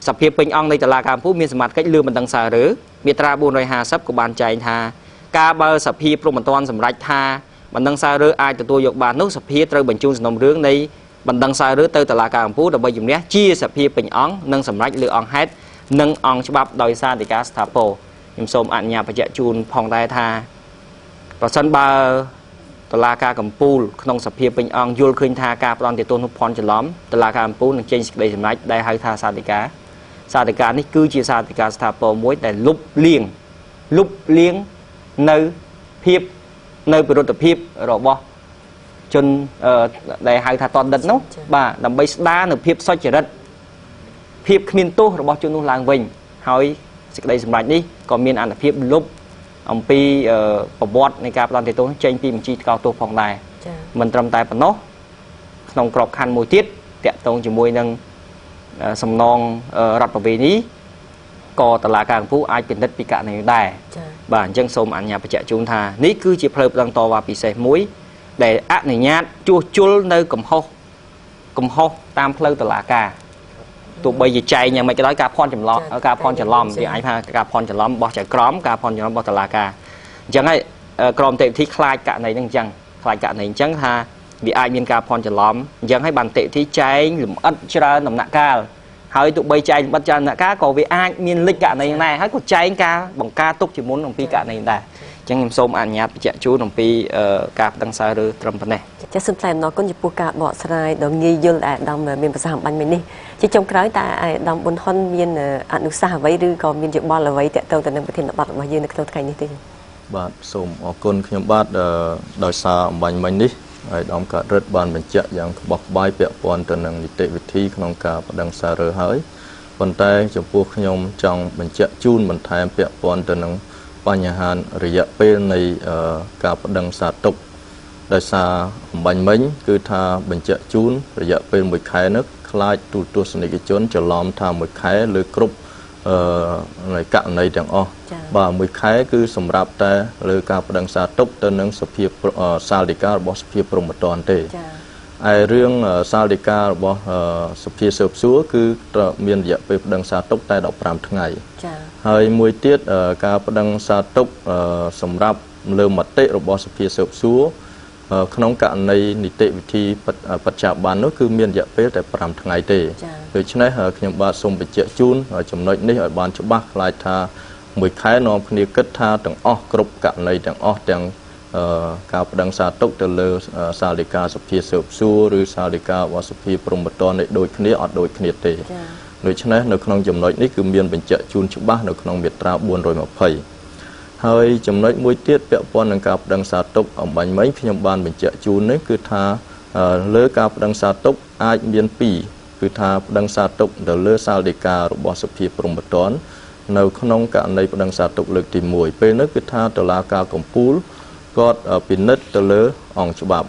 សភាពេញអង្គនៃតុលាការកំពូលមានសមត្ថកិច្ចលើបណ្ដឹងសាររើមាត្រា450ក៏បានចែងថាការបើសភាព្រហ្មទណ្ឌសម្រេចថាបណ្ដឹងសាររើអាចទទួលយកបាននោះសភាត្រូវបញ្ជូនសំណុំរឿងនៃបណ្ដឹងសាររើទៅតុលាការកំពូលដើម្បីជំនះជាសភាពេញអង្គនិងសម្រេចលើអង្គហេតុនិងអង្គច្បាប់ដោយសារដីកាស្ថាពរខ្ញុំសូមអនុញ្ញាតបញ្ជាក់ជូនផងដែរថាប្រសិនបើតុលាការកំពូលក្នុងសភាពេញអង្គយល់ឃើញថាការផ្ដន់ទោសនោះភ័ន្តច្រឡំតុលាការកំពូលនឹងចេញសេចក្តីសម្រេចដែលហៅថាសាធិការនេះគឺជាសាធិការស្ថាពរមួយដែលលុបលាងនៅភាពនៅវិរុទ្ធភាពរបស់ជនដែលហៅថាតនដិតនោះបាទដើម្បីស្ដារនៅភាពសុចរិតភាពគ្មានទោសរបស់ជននោះឡើងវិញហើយសេចក្តីសម្រេចនេះក៏មានអនុភាពលុបអំពីប្រវត្តិនៃការផ្ដន់ទោសចេញពីបញ្ជីថ្កោលទោសផងដែរមិនត្រឹមតែប៉ុណ្ណោះក្នុងក្របខ័ណ្ឌមួយទៀតតាក់ទងជាមួយនឹងសំណងរដ្ឋប្រវេណីក៏តុលាការកំពូលអាចពិនិត្យពីករណីនេះដែរបាទអញ្ចឹងសូមអនុញ្ញាតបញ្ជាក់ជូនថានេះគឺជាផ្លូវប្តឹងតវ៉ាពិសេសមួយដែលអនុញ្ញាតជួសជុលនៅកំហុសតាមផ្លូវតុលាការទោះបីជាចែងយ៉ាងម៉េចក៏ដោយការភ័ន្តច្រឡំគេអាចថាការភ័ន្តច្រឡំរបស់ចៅក្រមការភ័ន្តច្រឡំរបស់តុលាការអញ្ចឹងហើយក្រមនីតិវិធីខ្លាចករណីហ្នឹងអញ្ចឹងខ្លាចករណីអញ្ចឹងថាវាអាចមានការភ័ន្តច្រឡំអញ្ចឹងហើយបាននីតិវិធីចែងលម្អិតច្រើនដំណាក់កាលហើយទោះបីចែងលម្អិតច្រើនដំណាក់កាលក៏វាអាចមានលិចករណីហ្នឹងដែរហើយក៏ចែងការបង្ការទុកជាមុនអំពីករណីនេះដែរអញ្ចឹងខ្ញុំសូមអនុញ្ញាតបញ្ជាក់ជូនអំពីការប្តឹងសាររើត្រឹមប៉ុណ្ណេះចាសសូមថ្លែងអំណរគុណចំពោះការបកស្រាយដ៏ងាយយល់អាដាមមានប្រសាសន៍អំបញ្ញមិញនេះជាចុងក្រោយតើអាដាមប៊ុនហ៊ុនមានអនុសាសន៍អ្វីឬក៏មានយោបល់អ្វីទាក់ទងទៅនឹងប្រធានបទរបស់យើងនៅក្នុងថ្ងៃនេះទេបាទសូមអរគុណខ្ញុំបាទដោយសារអំបញ្ញមិញនេះហើយអាដាមកើតរិទ្ធបានបញ្ជាក់យ៉ាងក្បោះក្បាយពាក់ព័ន្ធទៅនឹងនីតិវិធីក្នុងការប្តឹងសាររើហើយប៉ុន្តែចំពោះខ្ញុំចង់បញ្ជាក់ជូនបន្ថែមពាក់ព័ន្ធទៅនឹងបញ្ហារយៈពេលនៃការប្តឹងសារទុក ដោយសារអំបញ្ញមិញគឺថាបញ្ជាក់ជូនរយៈពេល1ខែនោះខ្លាចទូទស្សនិកជនច្រឡំថា1ខែលើគ្រប់ករណីទាំងអស់បាទ1ខែគឺសម្រាប់តែលើការប្តឹងសារទុកទៅនឹងសភាសាលដីការបស់សភាព្រហ្មទណ្ឌទេឯរឿងសាលដីការបស់សភាស៊ើបសួរគឺមានរយៈពេលប្តឹងសារទុកតែ15ថ្ងៃហើយមួយទៀតការប្តឹងសារទុកសម្រាប់លើមតិរបស់សភាស៊ើបសួរក្នុងករណីនីតិវិធីបច្ចុប្បន្ននោះគឺមានរយៈពេលតែ5ថ្ងៃទេដូច្នេះខ្ញុំបាទសូមបញ្ជាក់ជូនចំណុចនេះឲ្យបានច្បាស់ខ្លាចថា1ខែនាំគ្នាគិតថាទាំងអស់គ្រប់ករណីទាំងអស់ទាំងការប្តឹងសារទុកទៅលើសាលដីកាសភាស៊ើបសួរឬសាលដីការបស់សភាព្រហ្មទណ្ឌនេះដូចគ្នាអត់ដូចគ្នាទេដូច្នេះនៅក្នុងចំណុចនេះគឺមានបញ្ជាក់ជូនច្បាស់នៅក្នុងមាត្រា420ហើយចំណុចមួយទៀតពាក់ព័ន្ធនឹងការប្តឹងសារទុកអំបញ្ញមិញខ្ញុំបានបញ្ជាក់ជូននេះគឺថាលើការប្តឹងសារទុកអាចមាន2គឺថាប្តឹងសារទុកទៅលើសាលដីការបស់សភាព្រហ្មទណ្ឌនៅក្នុងករណីប្តឹងសារទុកលើកទី1ពេលនោះគឺថាតុលាការកំពូលគាត់ពិនិត្យទៅលើអង្គច្បាប់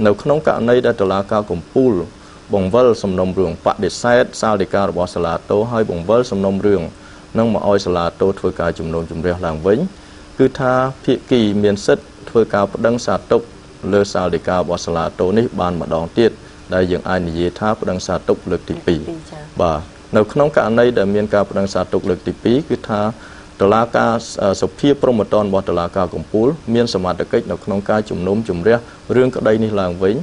នៅក្នុងករណីដែលតុលាការកំពូលបង្វិលសំណុំរឿងបដិសេធសាលដីការបស់សាលាតូហើយបង្វិលសំណុំរឿងនឹងមកឲ្យសាលាតូធ្វើការជំនុំជម្រះឡើងវិញគឺថាភាគីមានសិទ្ធិធ្វើការប្តឹងសារទុកលើសាលដីការបស់សាលាតូនេះបានម្ដងទៀតដែលយើងអាចនិយាយថាប្តឹងសារទុកលើកទី2បាទនៅក្នុងករណីដែលមានការប្តឹងសារទុកលើកទី2គឺថាតុលាការសភាព្រហ្មទណ្ឌរបស់តុលាការកំពូលមានសមត្ថកិច្ចនៅក្នុងការជំនុំជម្រះរឿងក្តីនេះឡើងវិញ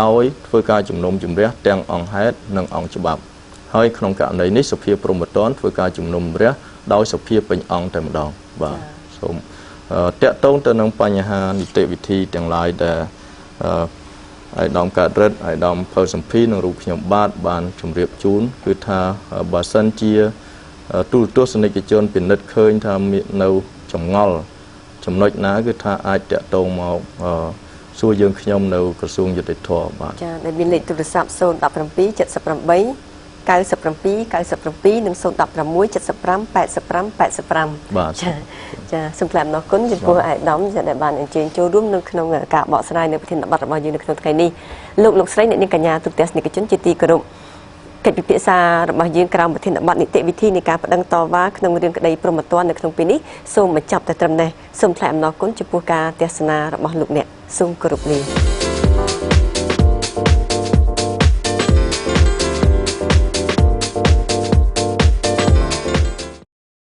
ដោយធ្វើការជំនុំជម្រះទាំងអង្គហេតុនិងអង្គច្បាប់ហើយក្នុងករណីនេះសភាព្រហ្មទណ្ឌធ្វើការជំនុំជម្រះដោយសភាពេញអង្គតែម្ដងបាទសូមតាក់ទងទៅនឹងបញ្ហានីតិវិធីទាំងឡាយដែលអាយដាមកើតរិទ្ធអាយដាមផៅសំភីនិងរូបខ្ញុំបានជម្រាបជូនគឺថាបើសិនជាទូទស្សនិកជនពិនិត្យឃើញថាមាននៅចម្ងល់ចំណុចណាគឺថាអាចតាក់ទងមកសួរយើងខ្ញុំនៅក្រសួងយុតិធធម៌បាទចាដែលមានលេខទូរស័ព្ទ017 78 97 97និង016 75 85 85បាទចាសូមថ្លែងអំណរគុណចំពោះអាយដាមដែលបានអញ្ជើញចូលរួមនៅក្នុងការបកស្រាយនៅប្រធានបទរបស់យើងនៅក្នុងថ្ងៃនេះលោកស្រីអ្នកនាងកញ្ញាទូទាំងនិកជនជាទីគោរពកិច្ចពិភាក្សារបស់យើងក្រោមប្រធានបទនីតិវិធីនៃការប្តឹងតវ៉ាក្នុងរឿងក្តីព្រហ្មទណ្ឌនៅក្នុងពេលនេះសូមបញ្ចប់តែត្រឹមនេះសូមថ្លែងអំណរគុណចំពោះការទស្សនារបស់លោកអ្នកសូមគោរពលា